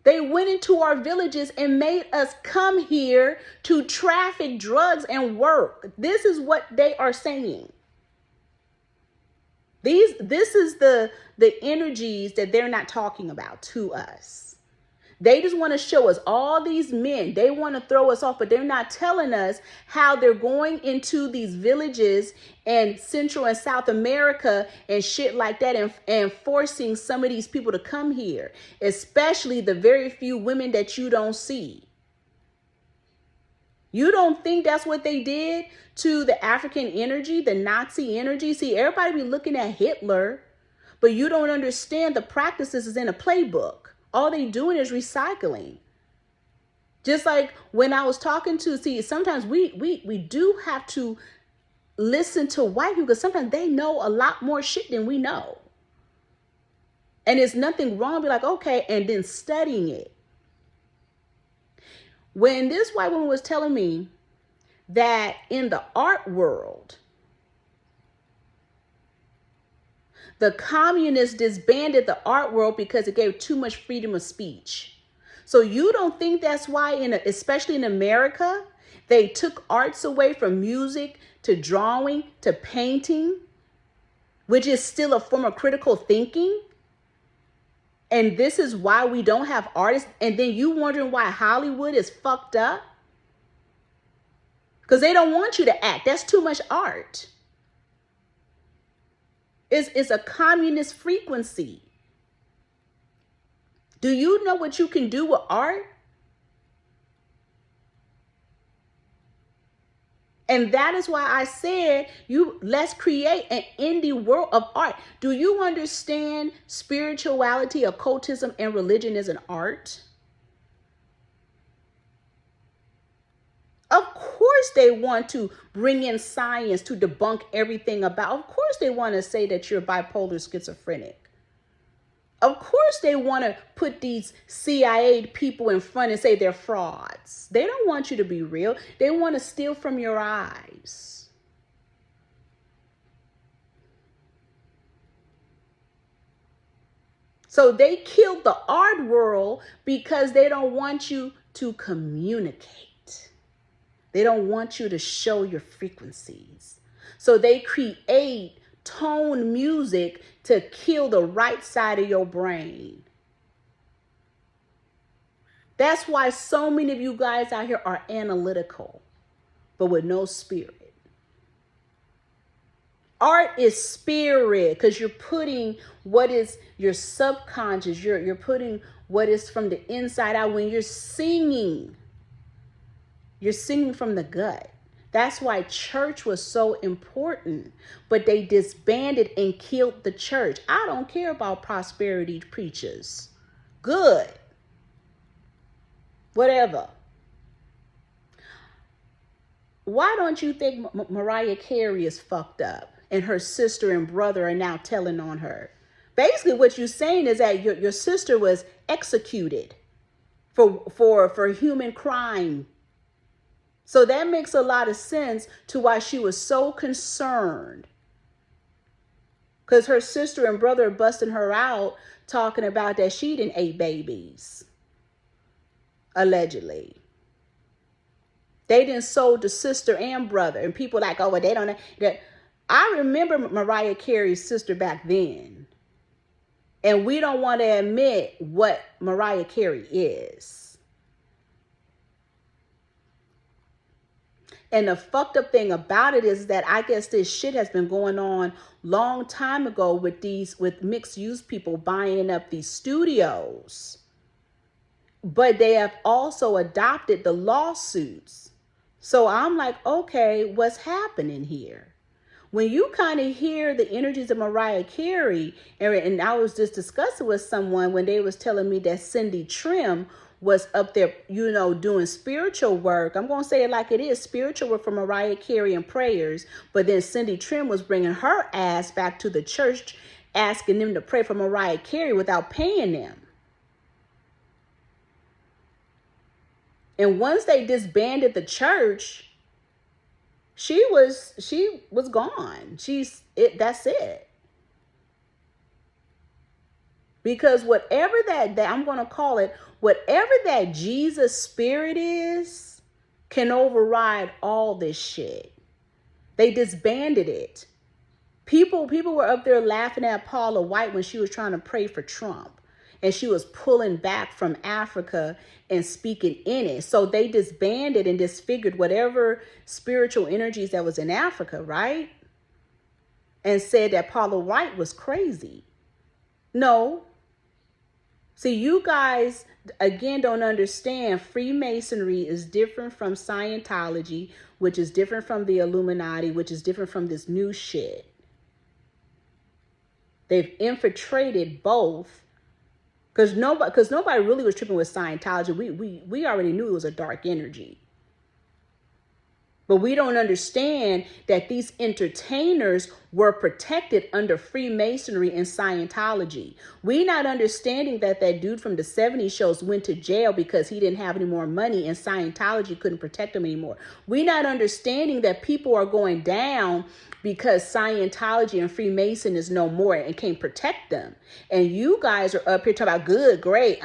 They went into our villages and made us come here to traffic drugs and work. This is what they are saying. This is the energies that they're not talking about to us. They just want to show us all these men. They want to throw us off, but they're not telling us how they're going into these villages in Central and South America and shit like that, and forcing some of these people to come here, especially the very few women that you don't see. You don't think that's what they did to the African energy, the Nazi energy? See, everybody be looking at Hitler, but you don't understand the practices is in a playbook. All they doing is recycling. Just like when I was talking to, see, sometimes we do have to listen to white people because sometimes they know a lot more shit than we know. And there's nothing wrong. Be like, okay, and then studying it. When this white woman was telling me that in the art world, the communists disbanded the art world because it gave too much freedom of speech. So you don't think that's why, especially in America, they took arts away from music to drawing to painting, which is still a form of critical thinking? And this is why we don't have artists. And then you wondering why Hollywood is fucked up? Because they don't want you to act. That's too much art. It's a communist frequency. Do you know what you can do with art? And that is why I said, let's create an indie world of art. Do you understand spirituality, occultism, and religion is an art? Of course they want to bring in science to debunk everything about. Of course they want to say that you're bipolar schizophrenic. Of course they want to put these CIA people in front and say they're frauds. They don't want you to be real. They want to steal from your eyes. So they killed the art world because they don't want you to communicate. They don't want you to show your frequencies. So they create tone music to kill the right side of your brain. That's why so many of you guys out here are analytical, but with no spirit. Art is spirit because you're putting what is your subconscious, you're putting what is from the inside out. When you're singing from the gut. That's why church was so important, but they disbanded and killed the church. I don't care about prosperity preachers. Good. Whatever. Why don't you think Mariah Carey is fucked up and her sister and brother are now telling on her? Basically what you're saying is that your sister was executed for human crime. So that makes a lot of sense to why she was so concerned. Because her sister and brother are busting her out talking about that she didn't ate babies. Allegedly. They didn't sold the sister and brother. And people like, oh, well, they don't know. I remember Mariah Carey's sister back then. And we don't want to admit what Mariah Carey is. And the fucked up thing about it is that I guess this shit has been going on long time ago with mixed use people buying up these studios. But they have also adopted the lawsuits. So I'm like, okay, what's happening here? when you kind of hear the energies of Mariah Carey, and I was just discussing with someone when they was telling me that Cindy Trim was up there, doing spiritual work. I'm going to say it like it is, spiritual work for Mariah Carey and prayers. But then Cindy Trim was bringing her ass back to the church, asking them to pray for Mariah Carey without paying them. And once they disbanded the church, she was gone. That's it. Because whatever that I'm going to call it, whatever that Jesus spirit is, can override all this shit. They disbanded it. People were up there laughing at Paula White when she was trying to pray for Trump. And she was pulling back from Africa and speaking in it. So they disbanded and disfigured whatever spiritual energies that was in Africa, right? And said that Paula White was crazy. No. See, you guys, again, don't understand. Freemasonry is different from Scientology, which is different from the Illuminati, which is different from this new shit. They've infiltrated both. Because nobody really was tripping with Scientology. We already knew it was a dark energy. But we don't understand that these entertainers were protected under Freemasonry and Scientology. We not understanding that dude from the 70s shows went to jail because he didn't have any more money and Scientology couldn't protect him anymore. We not understanding that people are going down because Scientology and Freemason is no more and can't protect them. And you guys are up here talking about good, great,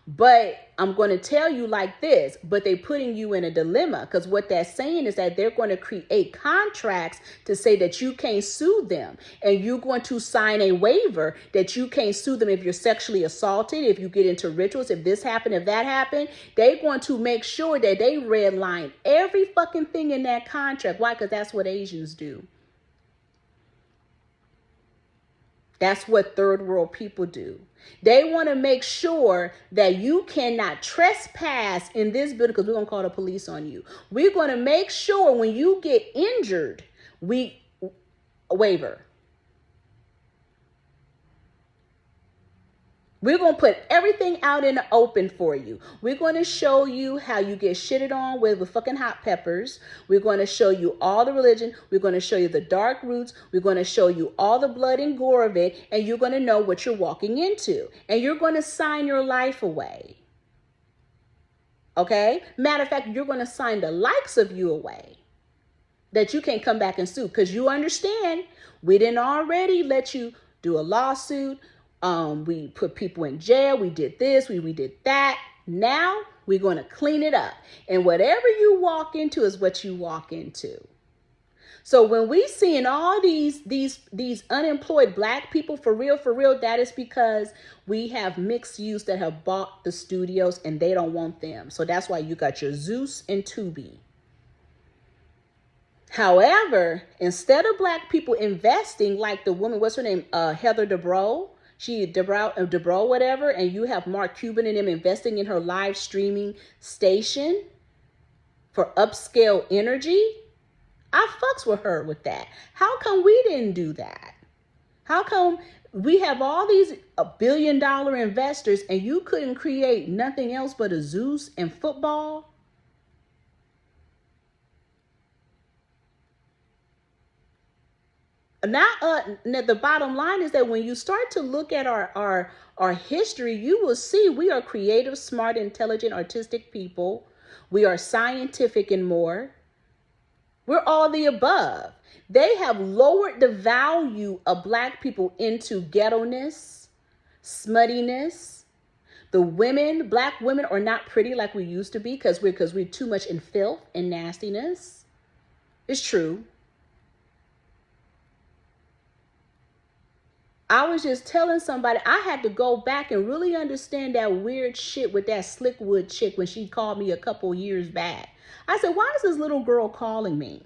But I'm going to tell you like this, but they're putting you in a dilemma, because what that's saying is that they're going to create contracts to say that you can't sue them. And you're going to sign a waiver that you can't sue them if you're sexually assaulted, if you get into rituals, if this happened, if that happened. They're going to make sure that they redline every fucking thing in that contract. Why? Because that's what Asians do. That's what third world people do. They want to make sure that you cannot trespass in this building because we're going to call the police on you. We're going to make sure when you get injured, waiver. We're going to put everything out in the open for you. We're going to show you how you get shitted on with fucking hot peppers. We're going to show you all the religion. We're going to show you the dark roots. We're going to show you all the blood and gore of it. And you're going to know what you're walking into. And you're going to sign your life away. Okay? Matter of fact, you're going to sign the likes of you away. That you can't come back and sue. Because you understand, we didn't already let you do a lawsuit. We put people in jail. We did this. We did that. Now we're going to clean it up. And whatever you walk into is what you walk into. So when we seeing all these unemployed black people, for real, that is because we have mixed use that have bought the studios and they don't want them. So that's why you got your Zeus and Tubi. However, instead of black people investing like the woman, what's her name? Heather Dubrow. Dubrow, whatever, and you have Mark Cuban and them investing in her live streaming station for upscale energy. I fucks with her with that. How come we didn't do that? How come we have all these billion-dollar investors and you couldn't create nothing else but a Zeus and football? Now, the bottom line is that when you start to look at our history, you will see we are creative, smart, intelligent, artistic people. We are scientific and more. We're all the above. They have lowered the value of black people into ghetto-ness, smuttiness. The women, black women, are not pretty like we used to be because we're too much in filth and nastiness. It's true. I was just telling somebody I had to go back and really understand that weird shit with that Slickwood chick when she called me a couple years back. I said, why is this little girl calling me?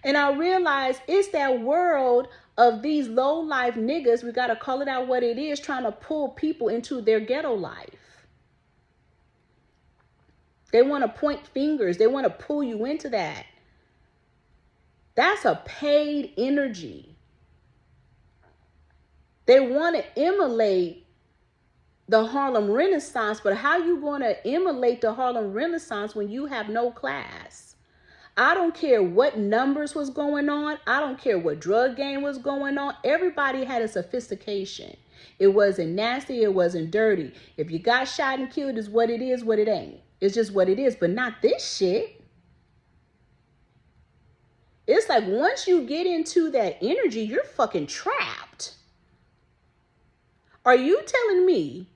And I realized it's that world of these low-life niggas, we got to call it out what it is, trying to pull people into their ghetto life. They want to point fingers. They want to pull you into that. That's a paid energy. They want to emulate the Harlem Renaissance, but how you going to emulate the Harlem Renaissance when you have no class? I don't care what numbers was going on. I don't care what drug game was going on. Everybody had a sophistication. It wasn't nasty. It wasn't dirty. If you got shot and killed, is what it is, what it ain't. It's just what it is, but not this shit. It's like once you get into that energy, you're fucking trapped. Are you telling me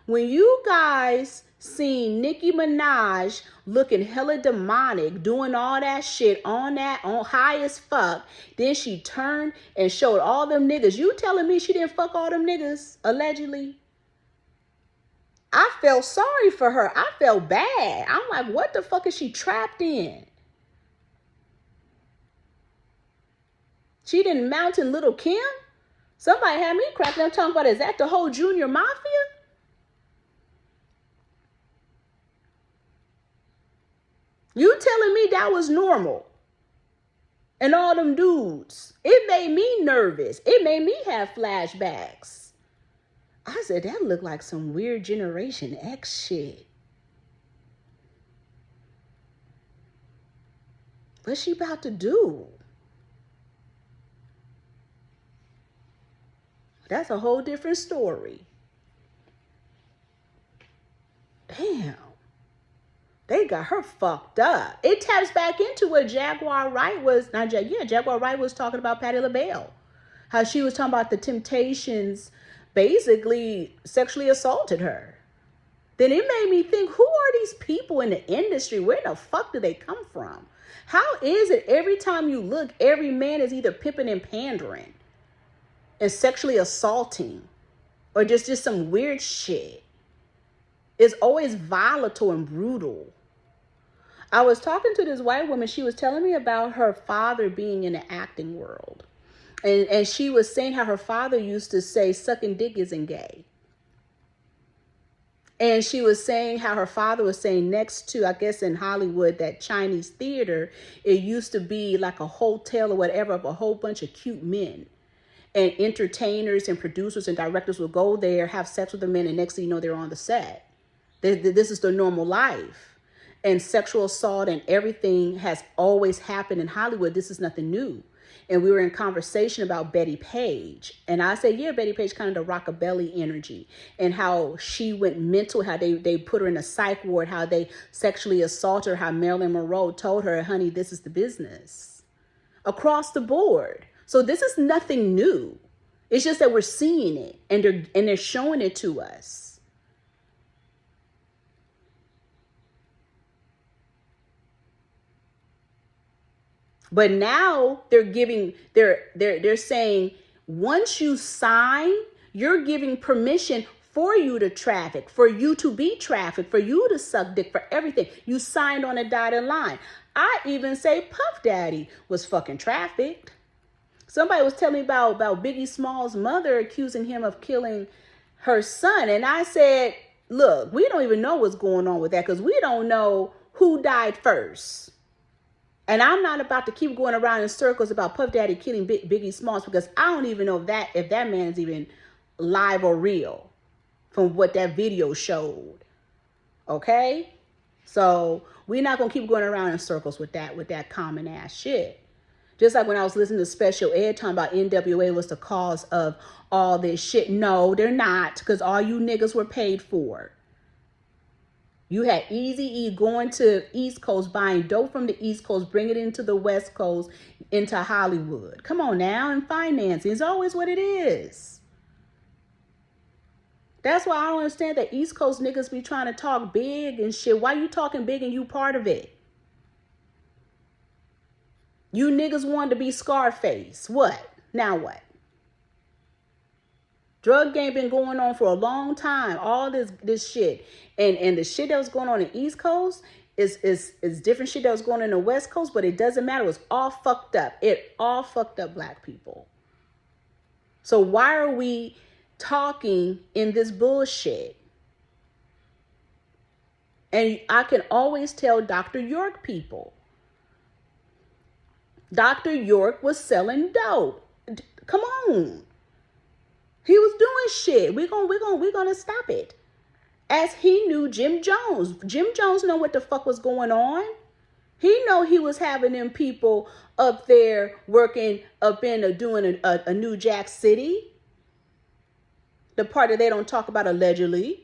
when you guys seen Nicki Minaj looking hella demonic, doing all that shit on high as fuck, then she turned and showed all them niggas, you telling me she didn't fuck all them niggas, allegedly? I felt sorry for her. I felt bad. I'm like, what the fuck is she trapped in? She didn't mountain Little Kim? Somebody had me cracking up talking about, is that the whole Junior Mafia? You telling me that was normal? And all them dudes. It made me nervous. It made me have flashbacks. I said, that looked like some weird Generation X shit. What's she about to do? That's a whole different story. Damn. They got her fucked up. It taps back into what Jaguar Wright was, Jaguar Wright was talking about Patti LaBelle. How she was talking about the Temptations basically sexually assaulted her. Then it made me think, who are these people in the industry? Where the fuck do they come from? How is it every time you look, every man is either pimping and pandering and sexually assaulting or just some weird shit? It's always volatile and brutal. I was talking to this white woman. She was telling me about her father being in the acting world. And she was saying how her father used to say sucking dick isn't gay. And she was saying how her father was saying next to, I guess in Hollywood, that Chinese theater, it used to be like a hotel or whatever of a whole bunch of cute men. And entertainers and producers and directors will go there, have sex with the men, and next thing you know, they're on the set. This is their normal life. And sexual assault and everything has always happened in Hollywood. This is nothing new. And we were in conversation about Betty Page. And I said, yeah, Betty Page, kind of the rockabilly energy. And how she went mental, how they put her in a psych ward, how they sexually assaulted her, how Marilyn Monroe told her, honey, this is the business. Across the board. So this is nothing new. It's just that we're seeing it and they're showing it to us. But now they're saying once you sign, you're giving permission for you to traffic, for you to be trafficked, for you to suck dick, for everything. You signed on a dotted line. I even say Puff Daddy was fucking trafficked. Somebody was telling me about Biggie Small's mother accusing him of killing her son. And I said, look, we don't even know what's going on with that because we don't know who died first. And I'm not about to keep going around in circles about Puff Daddy killing Biggie Smalls because I don't even know if that man's even live or real from what that video showed. Okay? So we're not going to keep going around in circles with that common ass shit. Just like when I was listening to Special Ed talking about NWA was the cause of all this shit. No, they're not, because all you niggas were paid for. You had Eazy-E going to East Coast, buying dope from the East Coast, bringing it into the West Coast, into Hollywood. Come on now, and financing is always what it is. That's why I don't understand that East Coast niggas be trying to talk big and shit. Why you talking big and you part of it? You niggas wanted to be Scarface. What? Now what? Drug game been going on for a long time. All this shit. And the shit that was going on in the East Coast is different shit that was going on in the West Coast, but it doesn't matter. It was all fucked up. It all fucked up black people. So why are we talking in this bullshit? And I can always tell Dr. York people, Dr. York was selling dope. Come on. He was doing shit. We're gonna stop it. As he knew Jim Jones. Jim Jones know what the fuck was going on. He know he was having them people up there working up in doing a New Jack City. The part that they don't talk about allegedly.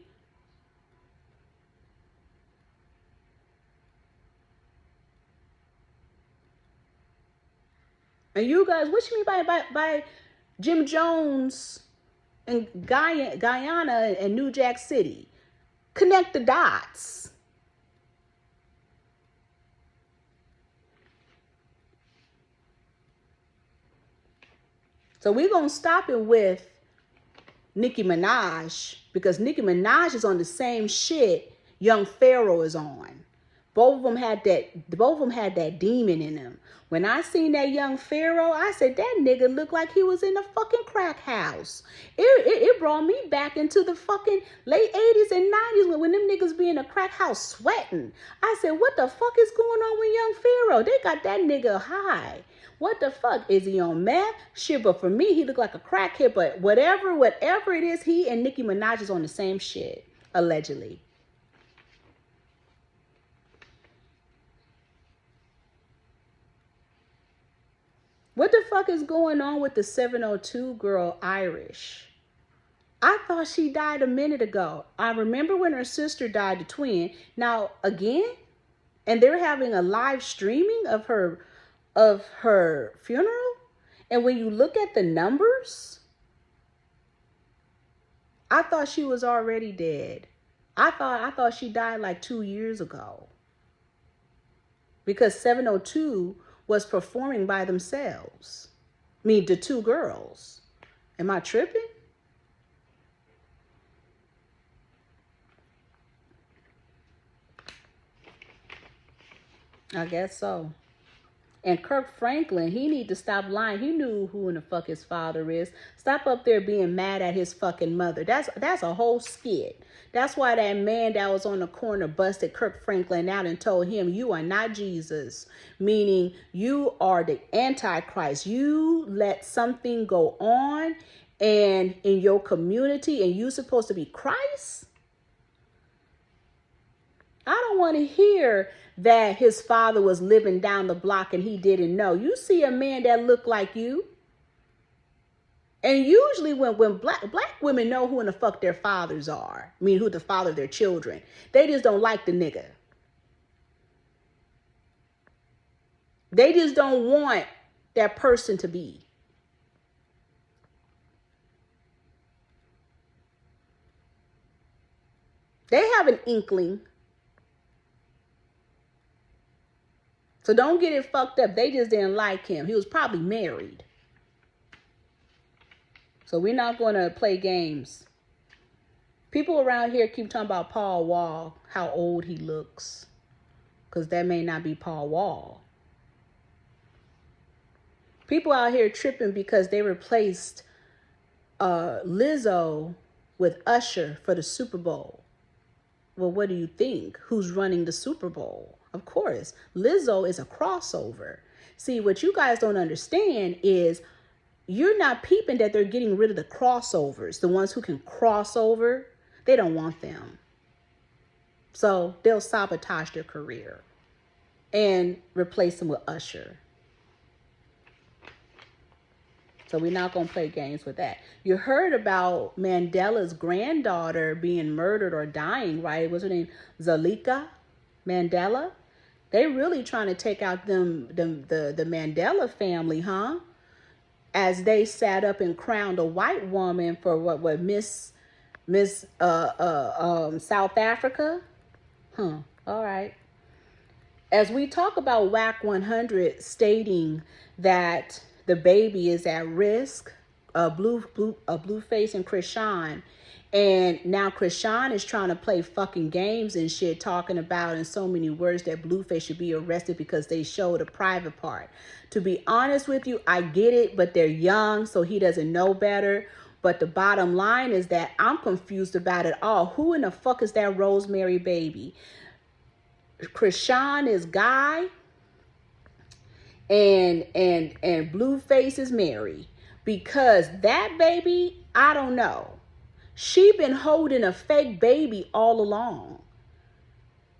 And you guys, what you mean by Jim Jones and Guyana and New Jack City? Connect the dots. So we're going to stop it with Nicki Minaj, because Nicki Minaj is on the same shit Young Pharaoh is on. Both of them had that demon in them. When I seen that Young Pharaoh, I said, that nigga looked like he was in a fucking crack house. It brought me back into the fucking late 80s and 90s when them niggas be in a crack house sweating. I said, what the fuck is going on with Young Pharaoh? They got that nigga high. What the fuck? Is he on meth? Shit, but for me, he looked like a crackhead. But whatever it is, he and Nicki Minaj is on the same shit, allegedly. What the fuck is going on with the 702 girl, Irish? I thought she died a minute ago. I remember when her sister died, the twin. Now, again? And they're having a live streaming of her funeral? And when you look at the numbers, I thought she was already dead. I thought she died like 2 years ago. Because 702 was performing by themselves. I mean, the two girls. Am I tripping? I guess so. And Kirk Franklin, he need to stop lying. He knew who in the fuck his father is. Stop up there being mad at his fucking mother. That's a whole skit. That's why that man that was on the corner busted Kirk Franklin out and told him, you are not Jesus. Meaning you are the Antichrist. You let something go on and in your community and you supposed to be Christ? I don't want to hear that his father was living down the block and he didn't know. You see a man that looked like you. And usually when black women know who in the fuck their fathers are. I mean, who the father of their children. They just don't like the nigga. They just don't want that person to be. They have an inkling. So don't get it fucked up. They just didn't like him. He was probably married. So we're not going to play games. People around here keep talking about Paul Wall, how old he looks. Because that may not be Paul Wall. People out here tripping because they replaced Lizzo with Usher for the Super Bowl. Well, what do you think? Who's running the Super Bowl? Of course, Lizzo is a crossover. See, what you guys don't understand is you're not peeping that they're getting rid of the crossovers. The ones who can cross over, they don't want them. So they'll sabotage their career and replace them with Usher. So we're not going to play games with that. You heard about Mandela's granddaughter being murdered or dying, right? What's her name? Zalika Mandela? They really trying to take out the Mandela family, huh? As they sat up and crowned a white woman for what Miss South Africa? Huh. All right. As we talk about WAC 100 stating that the baby is at risk, Blueface and Chrisean. And now Chrisean is trying to play fucking games and shit, talking about in so many words that Blueface should be arrested because they showed a private part. To be honest with you, I get it, but they're young, so he doesn't know better. But the bottom line is that I'm confused about it all. Who in the fuck is that Rosemary baby? Chrisean is Guy. and Blueface is Mary, because that baby, I don't know. She been holding a fake baby all along.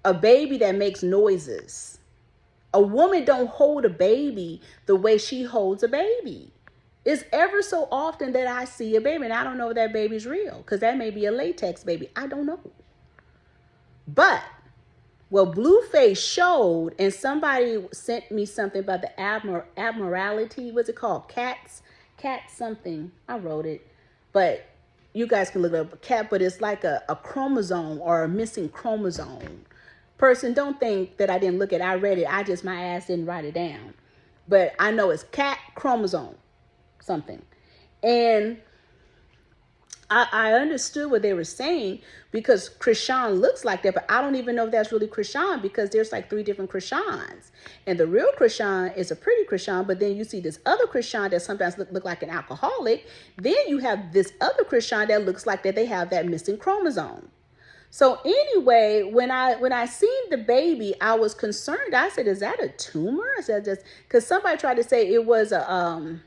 A baby that makes noises. A woman don't hold a baby the way she holds a baby. It's ever so often that I see a baby, and I don't know if that baby's real, because that may be a latex baby. I don't know. But, well, Blueface showed, and somebody sent me something about the abnormality. What's it called? Cat something. I wrote it. But you guys can look up cat, but it's like a chromosome or a missing chromosome. Person, don't think that I didn't look at it. I read it. My ass didn't write it down. But I know it's cat chromosome something. And I understood what they were saying, because Chrisean looks like that, but I don't even know if that's really Chrisean, because there's like 3 different Chriseans. And the real Chrisean is a pretty Chrisean, but then you see this other Chrisean that sometimes look like an alcoholic. Then you have this other Chrisean that looks like that they have that missing chromosome. So anyway, when I seen the baby, I was concerned. I said, is that a tumor? I said, just because somebody tried to say it was a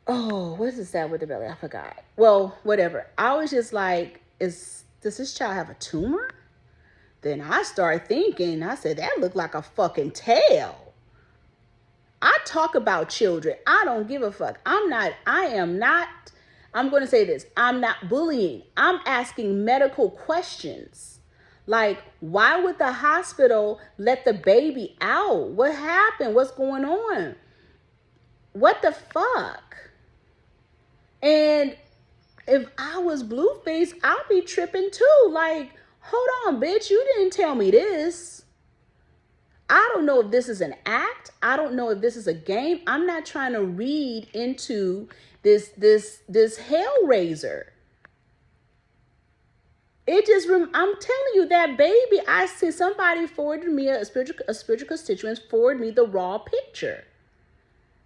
oh, what is that with the belly? I forgot. Well, whatever. I was just like, does this child have a tumor? Then I started thinking, I said, that looked like a fucking tail. I talk about children. I don't give a fuck. I'm going to say this. I'm not bullying. I'm asking medical questions. Like, why would the hospital let the baby out? What happened? What's going on? What the fuck? And if I was Blueface, I'd be tripping too. Like, hold on, bitch. You didn't tell me this. I don't know if this is an act. I don't know if this is a game. I'm not trying to read into this hellraiser. I'm telling you, that baby, I see somebody forwarded me, a spiritual constituent forwarded me the raw picture.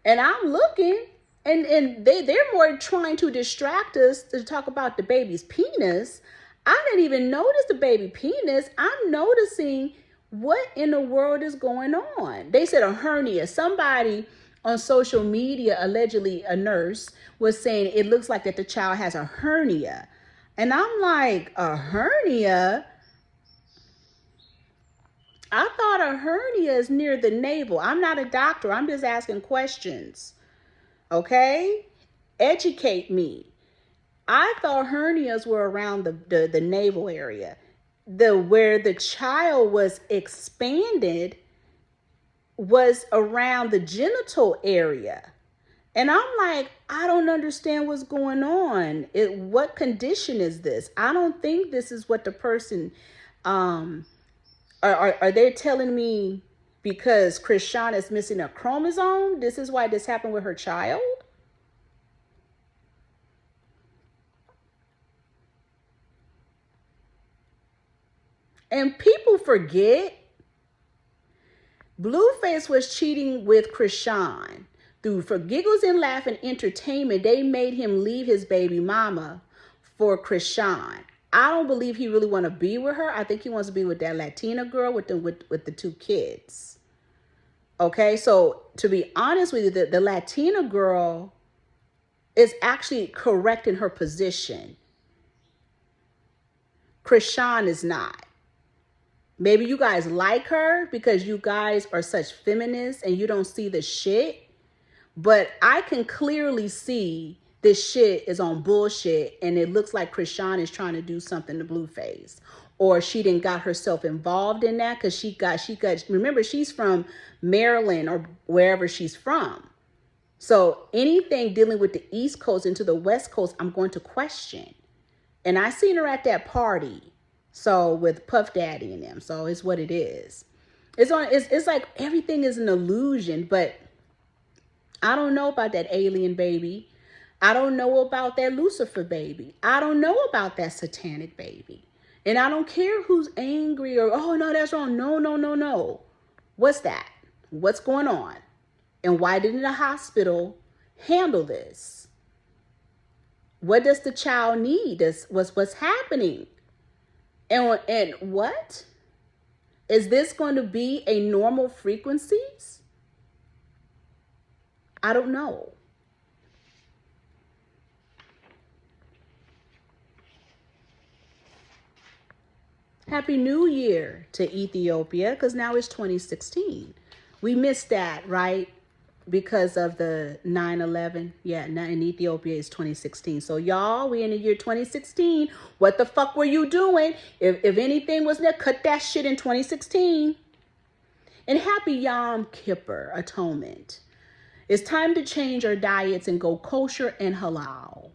And I'm looking, and they're more trying to distract us to talk about the baby's penis. I didn't even notice the baby penis. I'm noticing what in the world is going on. They said a hernia. Somebody on social media, allegedly a nurse, was saying it looks like that the child has a hernia. And I'm like, a hernia? I thought a hernia is near the navel. I'm not a doctor. I'm just asking questions. Okay? Educate me. I thought hernias were around the navel area. Where the child was expanded was around the genital area. And I'm like, I don't understand what's going on. What condition is this? I don't think this is what the person, are they telling me because Chrisean is missing a chromosome? This is why this happened with her child? And people forget, Blueface was cheating with Chrisean. For giggles and laugh and entertainment, they made him leave his baby mama for Chrisean. I don't believe he really want to be with her. I think he wants to be with that Latina girl with the 2 kids. Okay, so to be honest with you, the Latina girl is actually correct in her position. Chrisean is not. Maybe you guys like her because you guys are such feminists and you don't see the shit. But I can clearly see this shit is on bullshit, and it looks like Chrisean is trying to do something to Blueface, or she didn't got herself involved in that because she got. Remember, she's from Maryland or wherever she's from. So anything dealing with the East Coast into the West Coast, I'm going to question. And I seen her at that party, so with Puff Daddy and them. So it's what it is. It's like everything is an illusion, but I don't know about that alien baby. I don't know about that Lucifer baby. I don't know about that satanic baby. And I don't care who's angry or, oh, no, that's wrong. No. What's that? What's going on? And why didn't the hospital handle this? What does the child need? What's happening? And what? Is this going to be a normal frequencies? I don't know. Happy New Year to Ethiopia, because now it's 2016. We missed that, right? Because of the 9/11. Yeah, now in Ethiopia it's 2016. So y'all, we in the year 2016. What the fuck were you doing? If anything was there, cut that shit in 2016. And happy Yom Kippur, atonement. It's time to change our diets and go kosher and halal.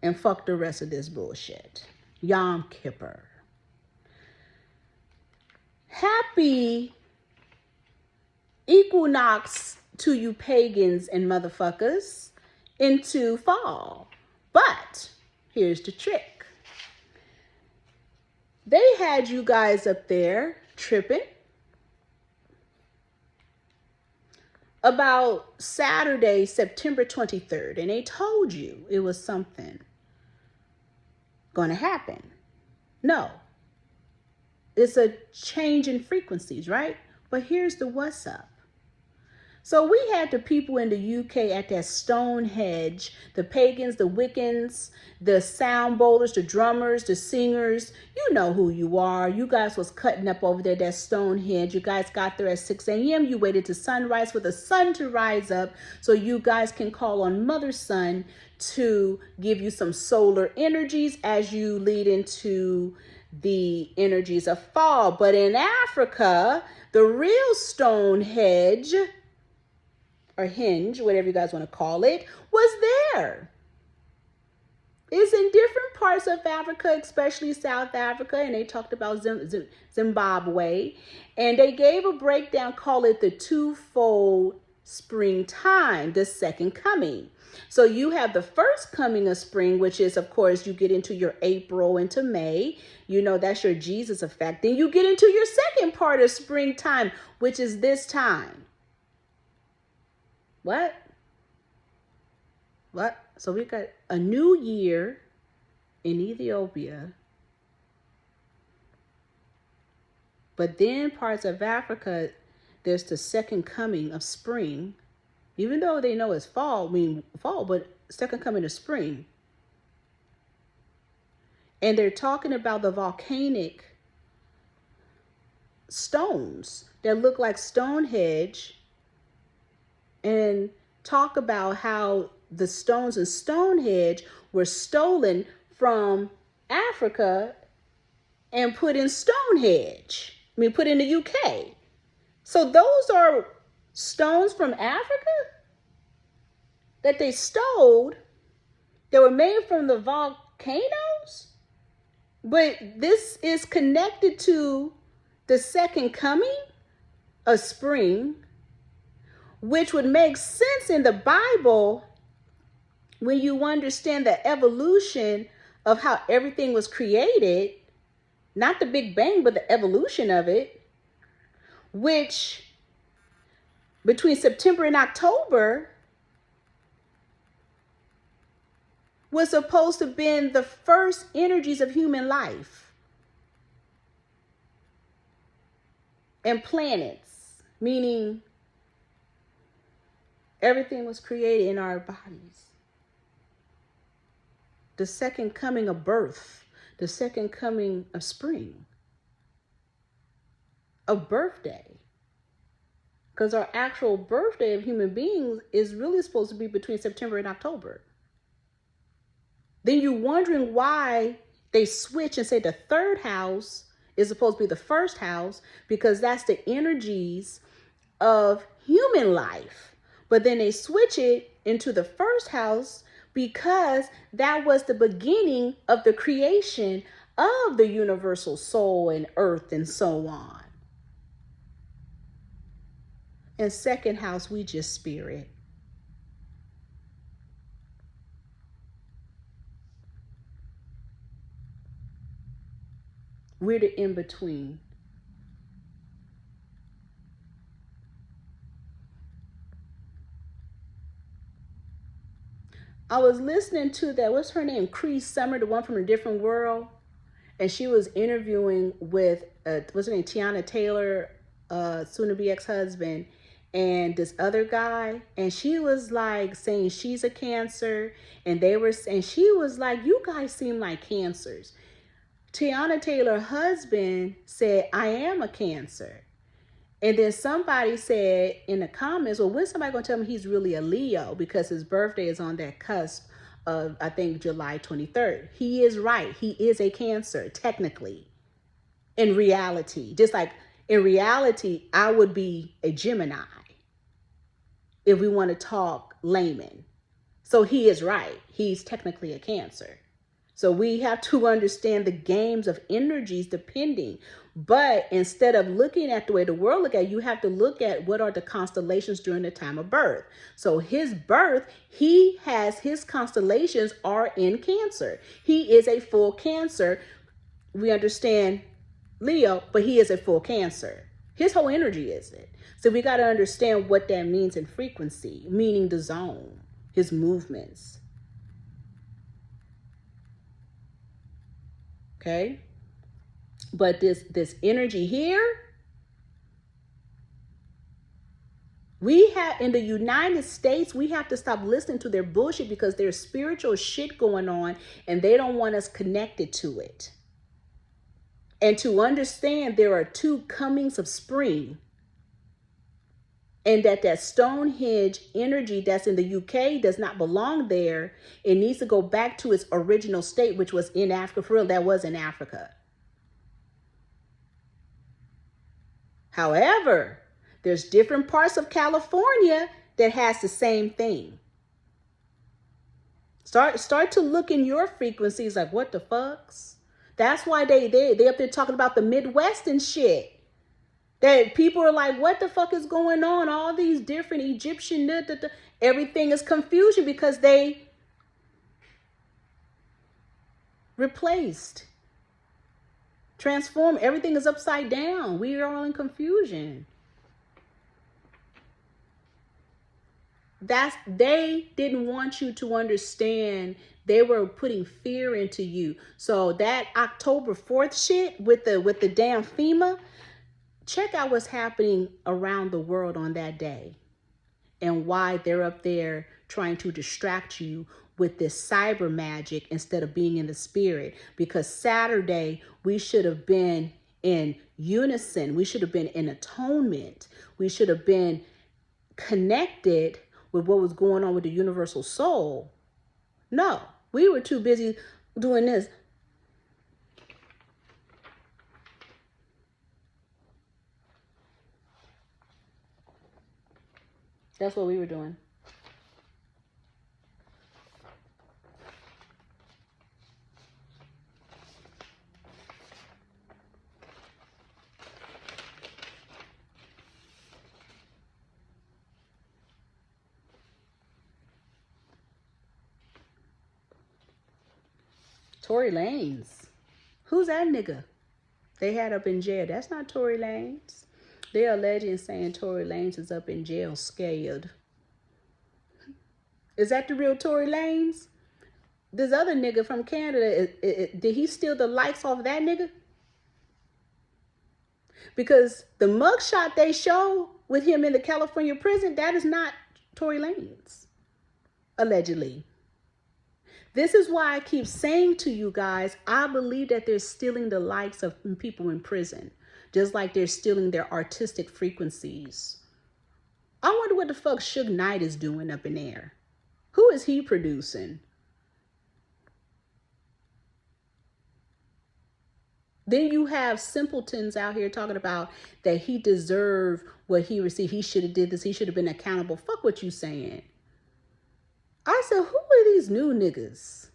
And fuck the rest of this bullshit. Yom Kippur. Happy equinox to you pagans and motherfuckers into fall. But here's the trick. They had you guys up there tripping about Saturday, September 23rd, and they told you it was something going to happen. No. It's a change in frequencies, right? But here's the what's up. So we had the people in the UK at that Stonehenge, the pagans, the Wiccans, the sound bowlers, the drummers, the singers. You know who you are. You guys was cutting up over there at that Stonehenge. You guys got there at 6 a.m. You waited to sunrise for the sun to rise up so you guys can call on Mother Sun to give you some solar energies as you lead into the energies of fall. But in Africa, the real Stonehenge, or hinge, whatever you guys want to call it, was there. It's in different parts of Africa, especially South Africa, and they talked about Zimbabwe, and they gave a breakdown, call it the twofold springtime, the second coming. So you have the first coming of spring, which is, of course, you get into your April into May. You know, that's your Jesus effect. Then you get into your second part of springtime, which is this time. What? So we got a new year in Ethiopia. But then parts of Africa, there's the second coming of spring. Even though they know it's fall, but second coming of spring. And they're talking about the volcanic stones that look like Stonehenge, and talk about how the stones in Stonehenge were stolen from Africa and put in Stonehenge. Put in the UK. So those are stones from Africa that they stole, that were made from the volcanoes. But this is connected to the second coming of spring, which would make sense in the Bible when you understand the evolution of how everything was created, not the Big Bang, but the evolution of it, which between September and October was supposed to have been the first energies of human life. And planets, meaning everything was created in our bodies. The second coming of birth, the second coming of spring, of birthday. Because our actual birthday of human beings is really supposed to be between September and October. Then you're wondering why they switch and say the third house is supposed to be the first house, because that's the energies of human life. But then they switch it into the first house because that was the beginning of the creation of the universal soul and earth and so on. And second house, we just spirit. We're the in-between. I was listening to that, what's her name? Chrisean, the one from a different world. and she was interviewing with what's her name, Tiana Taylor, soon to be ex-husband, and this other guy, and she was like saying she's a Cancer, and she was like, you guys seem like Cancers. Tiana Taylor's husband said, I am a Cancer. And then somebody said in the comments, well, when's somebody gonna tell me he's really a Leo, because his birthday is on that cusp of, I think, July 23rd. He is right. He is a Cancer, technically. In reality, just like in reality, I would be a Gemini if we want to talk layman. So he is right. He's technically a Cancer. So we have to understand the games of energies depending. But instead of looking at the way the world look at, you have to look at what are the constellations during the time of birth. So his birth, his constellations are in Cancer. He is a full Cancer. We understand Leo, but he is a full Cancer. His whole energy is it. So we got to understand what that means in frequency, meaning the zone, his movements. Okay? But this energy here, we have in the United States, we have to stop listening to their bullshit, because there's spiritual shit going on and they don't want us connected to it. And to understand there are two comings of spring, and that Stonehenge energy that's in the UK does not belong there. It needs to go back to its original state, which was in Africa. For real, that was in Africa. However, there's different parts of California that has the same thing. Start to look in your frequencies, like, what the fucks? That's why they up there talking about the Midwest and shit. That people are like, what the fuck is going on? All these different Egyptian, everything is confusion because they replaced, transformed. Everything is upside down. We are all in confusion. They didn't want you to understand. They were putting fear into you. So that October 4th shit with the damn FEMA, check out what's happening around the world on that day and why they're up there trying to distract you with this cyber magic instead of being in the spirit. Because Saturday, we should have been in unison. We should have been in atonement. We should have been connected with what was going on with the universal soul. No, we were too busy doing this. That's what we were doing. Tory Lanez. Who's that nigga they had up in jail? That's not Tory Lanez. They're alleging saying Tory Lanez is up in jail scared. Is that the real Tory Lanez? This other nigga from Canada, did he steal the likes off that nigga? Because the mugshot they show with him in the California prison, that is not Tory Lanez, allegedly. This is why I keep saying to you guys, I believe that they're stealing the likes of people in prison, just like they're stealing their artistic frequencies. I wonder what the fuck Suge Knight is doing up in there. Who is he producing? Then you have simpletons out here talking about that he deserved what he received. He should have did this. He should have been accountable. Fuck what you saying. I said, who are these new niggas?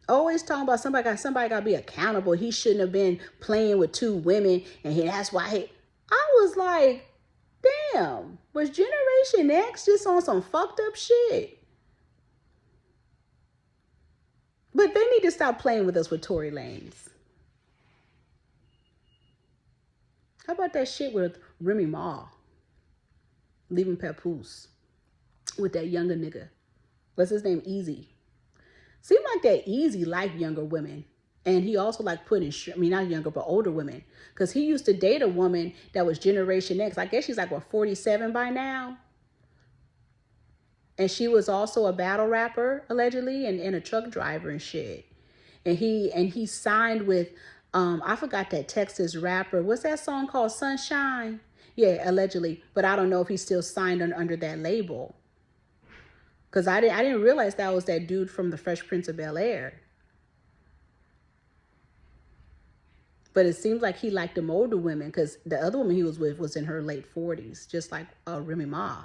Always talking about somebody got to be accountable. He shouldn't have been playing with two women, and that's why I was like, damn, was Generation X just on some fucked up shit? But they need to stop playing with us with Tory Lanez. How about that shit with Remy Ma leaving Papoose with that younger nigga? What's his name? Easy. Seemed like that Easy liked younger women. And he also like putting, not younger, but older women. Because he used to date a woman that was Generation X. I guess she's like, what, 47 by now? And she was also a battle rapper, allegedly, and a truck driver and shit. And he signed with, I forgot that Texas rapper. What's that song called? Sunshine? Yeah, allegedly. But I don't know if he's still signed under that label. Because I didn't realize that was that dude from the Fresh Prince of Bel-Air. But it seems like he liked them older women, because the other woman he was with was in her late 40s, just like Remy Ma.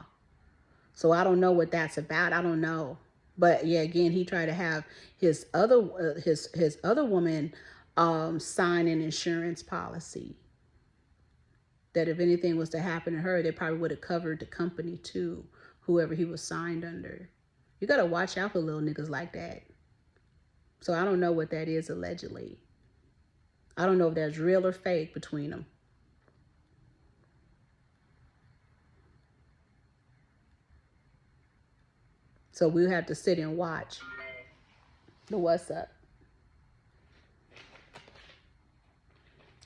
So I don't know what that's about. I don't know. But yeah, again, he tried to have his other his other woman sign an insurance policy that if anything was to happen to her, they probably would have covered the company too, whoever he was signed under. You got to watch out for little niggas like that. So I don't know what that is, allegedly. I don't know if that's real or fake between them. So we'll have to sit and watch. But what's up?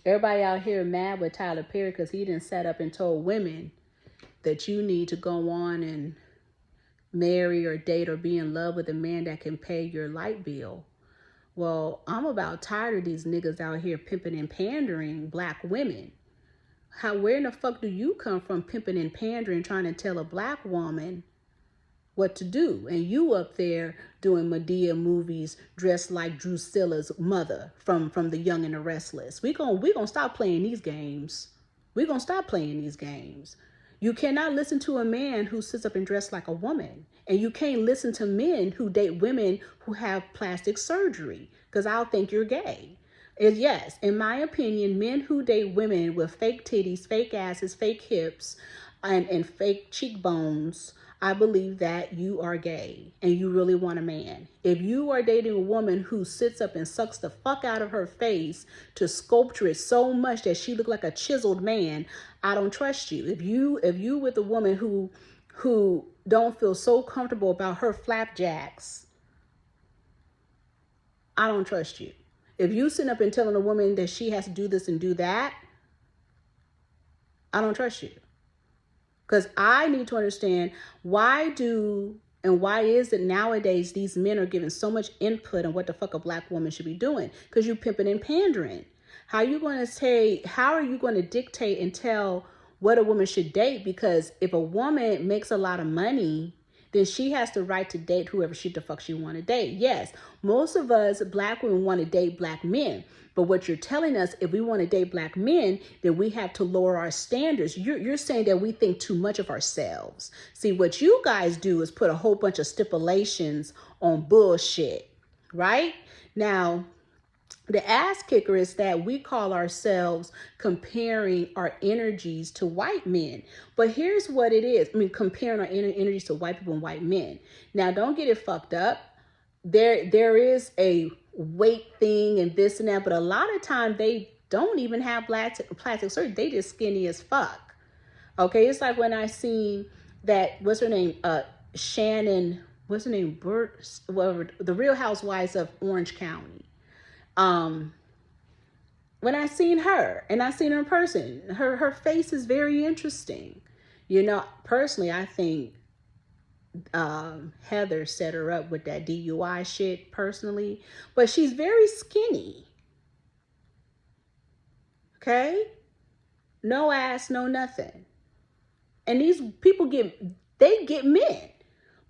Everybody out here mad with Tyler Perry because he didn't set up and told women that you need to go on and marry or date or be in love with a man that can pay your light bill. Well, I'm about tired of these niggas out here pimping and pandering black women. Where in the fuck do you come from pimping and pandering, trying to tell a black woman what to do? And you up there doing Medea movies dressed like Drusilla's mother from The Young and the Restless. We gonna stop playing these games. We gonna stop playing these games. You cannot listen to a man who sits up and dressed like a woman. And you can't listen to men who date women who have plastic surgery, because I'll think you're gay. Yes, in my opinion, men who date women with fake titties, fake asses, fake hips, and fake cheekbones, I believe that you are gay and you really want a man. If you are dating a woman who sits up and sucks the fuck out of her face to sculpture it so much that she look like a chiseled man, I don't trust you. If you with a woman who don't feel so comfortable about her flapjacks, I don't trust you. If you sit up and telling a woman that she has to do this and do that, I don't trust you. Because I need to understand why is it nowadays these men are giving so much input on what the fuck a black woman should be doing? Because you pimping and pandering. How are you going to dictate and tell what a woman should date? Because if a woman makes a lot of money, then she has the right to date whoever the fuck she want to date. Yes, most of us black women want to date black men. But what you're telling us, if we want to date black men, then we have to lower our standards. You're saying that we think too much of ourselves. See, what you guys do is put a whole bunch of stipulations on bullshit, right? Now, the ass kicker is that we call ourselves comparing our energies to white men. But here's what it is. Comparing our energies to white people and white men. Now, don't get it fucked up. There is a weight thing and this and that, but a lot of time they don't even have plastic surgery. They just skinny as fuck. Okay, it's like when I seen that, what's her name? Shannon, what's her name? Whatever, the Real Housewives of Orange County. When I seen her and I seen her in person, her face is very interesting. Personally, I think Heather set her up with that DUI shit personally, but she's very skinny. Okay? No ass, no nothing. And these people get men.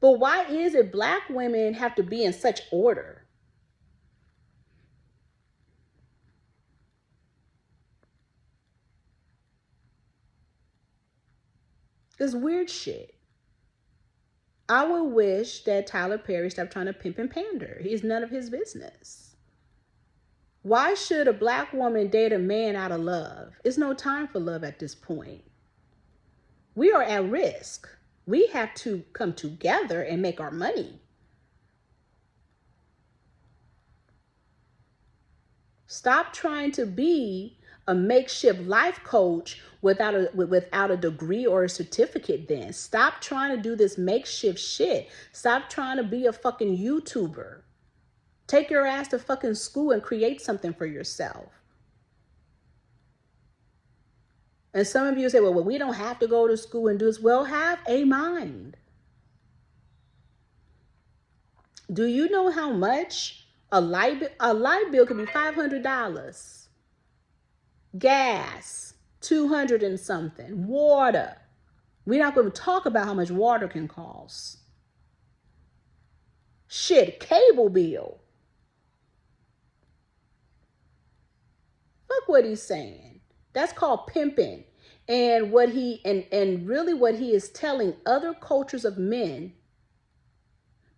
But why is it black women have to be in such order? It's weird shit. I would wish that Tyler Perry stopped trying to pimp and pander. He's none of his business. Why should a black woman date a man out of love? It's no time for love at this point. We are at risk. We have to come together and make our money. Stop trying to be a makeshift life coach without a degree or a certificate. Then stop trying to do this makeshift shit. Stop trying to be a fucking YouTuber. Take your ass to fucking school and create something for yourself. And some of you say, well, we don't have to go to school and do this. Well, have a mind. Do you know how much a light bill could be? $500. Gas, 200 and something. Water. We're not going to talk about how much water can cost. Shit, cable bill. Look what he's saying. That's called pimping. And what he and really what he is telling other cultures of men,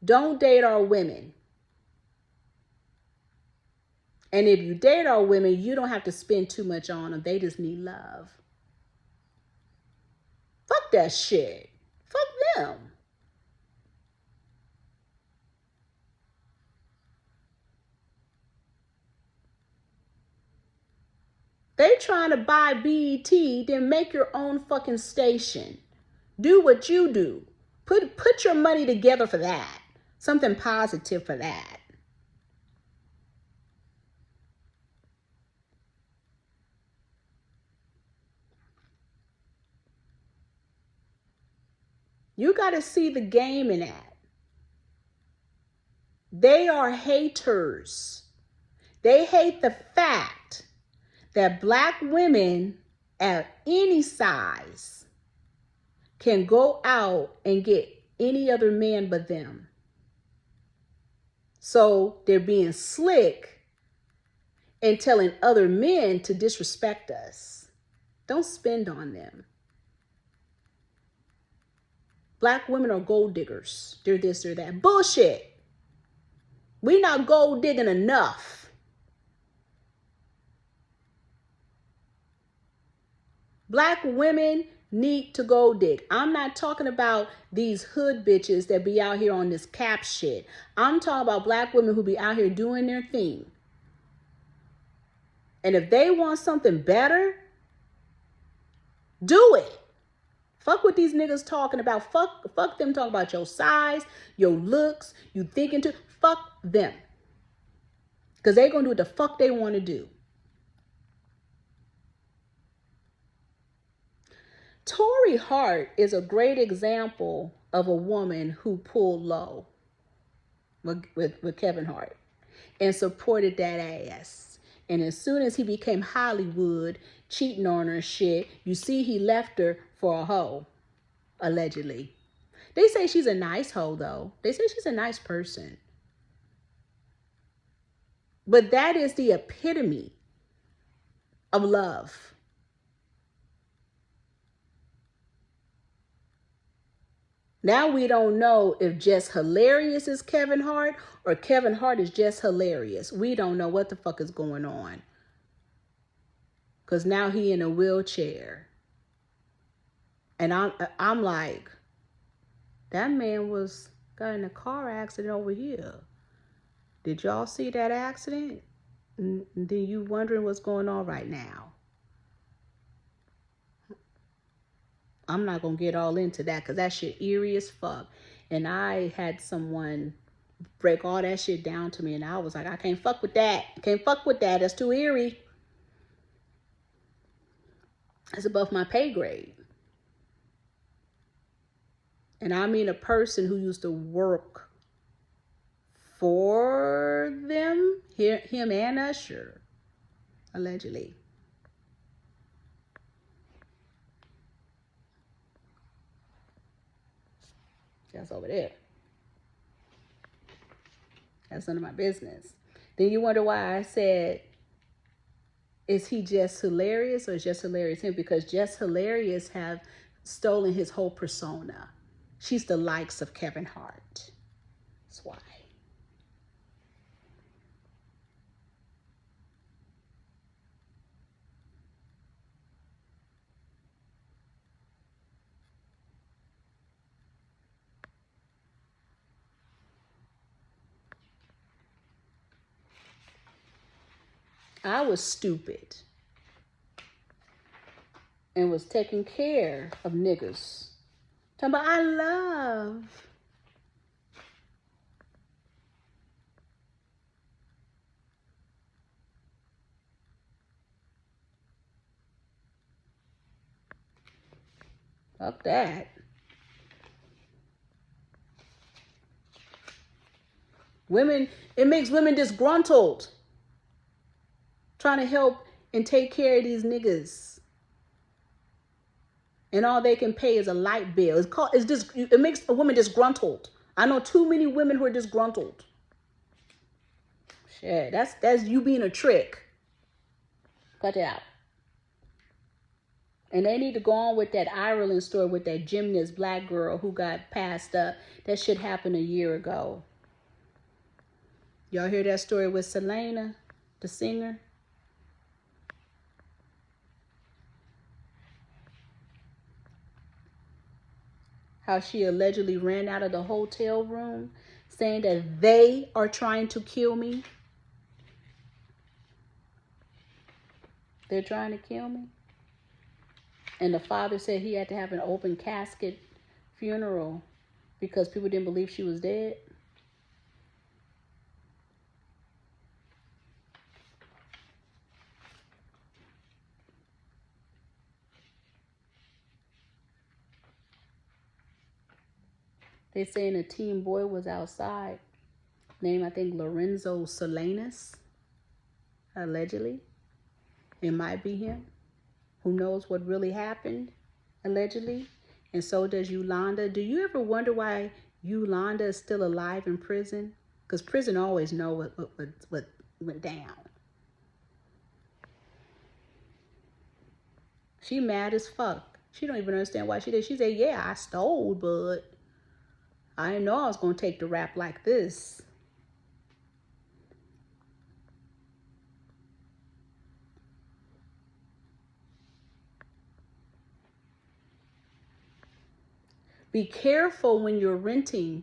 don't date our women. And if you date our women, you don't have to spend too much on them. They just need love. Fuck that shit. Fuck them. They trying to buy BET, then make your own fucking station. Do what you do. Put your money together for that. Something positive for that. You got to see the game in that. They are haters. They hate the fact that black women at any size can go out and get any other man but them. So they're being slick and telling other men to disrespect us. Don't spend on them. Black women are gold diggers. They're this, they're that. Bullshit. We not gold digging enough. Black women need to go dig. I'm not talking about these hood bitches that be out here on this cap shit. I'm talking about black women who be out here doing their thing. And if they want something better, do it. Fuck what these niggas talking about. Fuck them talking about your size, your looks, you thinking to. Fuck them. Because they going to do what the fuck they want to do. Tory Hart is a great example of a woman who pulled low with Kevin Hart and supported that ass. And as soon as he became Hollywood, cheating on her shit, you see he left her for a hoe, allegedly. They say she's a nice hoe, though. They say she's a nice person. But that is the epitome of love. Now we don't know if Just Hilarious is Kevin Hart or Kevin Hart is just hilarious. We don't know what the fuck is going on. Because now he in a wheelchair. And I'm like, that man got in a car accident over here. Did y'all see that accident? And then you wondering what's going on right now. I'm not going to get all into that because that shit eerie as fuck. And I had someone break all that shit down to me. And I was like, I can't fuck with that. I can't fuck with that. That's too eerie. That's above my pay grade. And I mean a person who used to work for them, him and Usher, allegedly. That's over there. That's none of my business. Then you wonder why I said, is he just hilarious or is just hilarious him? Because just hilarious have stolen his whole persona. She's the likes of Kevin Hart. That's why. I was stupid and was taking care of niggas. Talking about I love. Fuck that. Women, it makes women disgruntled. Trying to help and take care of these niggas. And all they can pay is a light bill. It makes a woman disgruntled. I know too many women who are disgruntled. Shit, that's you being a trick. Cut it out. And they need to go on with that Ireland story with that gymnast black girl who got passed up. That shit happened a year ago. Y'all hear that story with Selena, the singer? How she allegedly ran out of the hotel room saying that they are trying to kill me. They're trying to kill me. And the father said he had to have an open casket funeral because people didn't believe she was dead. They saying a teen boy was outside, named I think Lorenzo Salinas, allegedly. It might be him. Who knows what really happened, allegedly. And so does Yolanda. Do you ever wonder why Yolanda is still alive in prison? Because prison always know what went down. She mad as fuck. She don't even understand why she did. She said, yeah, I stole, but I didn't know I was going to take the rap like this. Be careful when you're renting,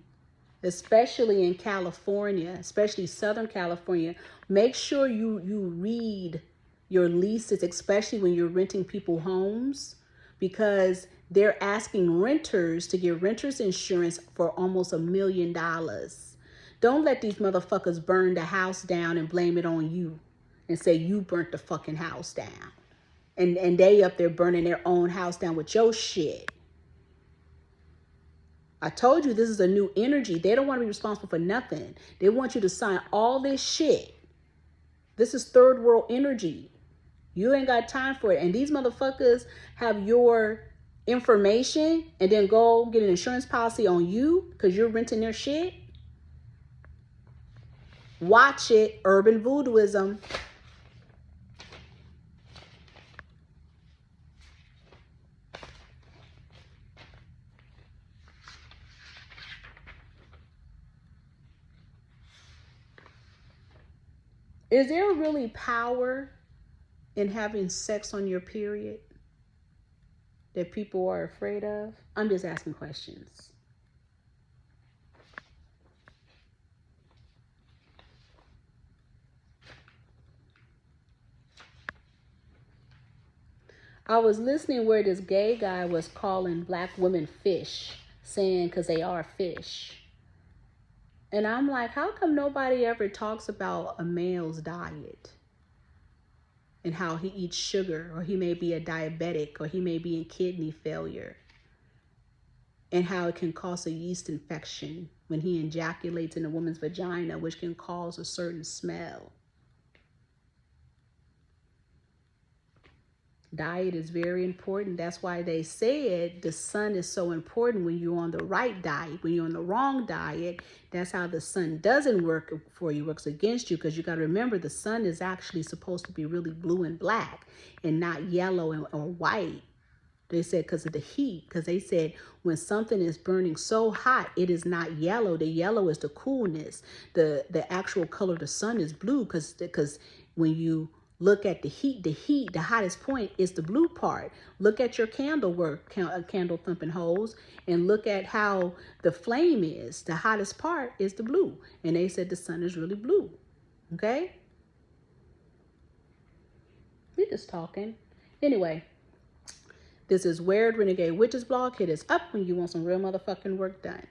especially in California, especially Southern California. Make sure you read your leases, especially when you're renting people homes, because they're asking renters to get renter's insurance for almost $1 million. Don't let these motherfuckers burn the house down and blame it on you and say you burnt the fucking house down. And they up there burning their own house down with your shit. I told you this is a new energy. They don't want to be responsible for nothing. They want you to sign all this shit. This is third world energy. You ain't got time for it. And these motherfuckers have your information and then go get an insurance policy on you because you're renting their shit. Watch it. Urban voodooism. Is there really power in having sex on your period that people are afraid of? I'm just asking questions. I was listening where this gay guy was calling black women fish, saying because they are fish. And I'm like, how come nobody ever talks about a male's diet and how he eats sugar, or he may be a diabetic, or he may be in kidney failure, and how it can cause a yeast infection when he ejaculates in a woman's vagina, which can cause a certain smell. Diet is very important. That's why they said the sun is so important when you're on the right diet. When you're on the wrong diet, that's how the sun doesn't work for you, works against you, because you got to remember the sun is actually supposed to be really blue and black and not yellow or white. They said because of the heat, because they said when something is burning so hot, it is not yellow. The yellow is the coolness. The actual color of the sun is blue because when you look at the heat, the hottest point is the blue part. Look at your candle work, candle thumping holes, and look at how the flame is. The hottest part is the blue. And they said the sun is really blue. Okay? We're just talking. Anyway, this is Weird Renegade Witches blog. Hit us up when you want some real motherfucking work done.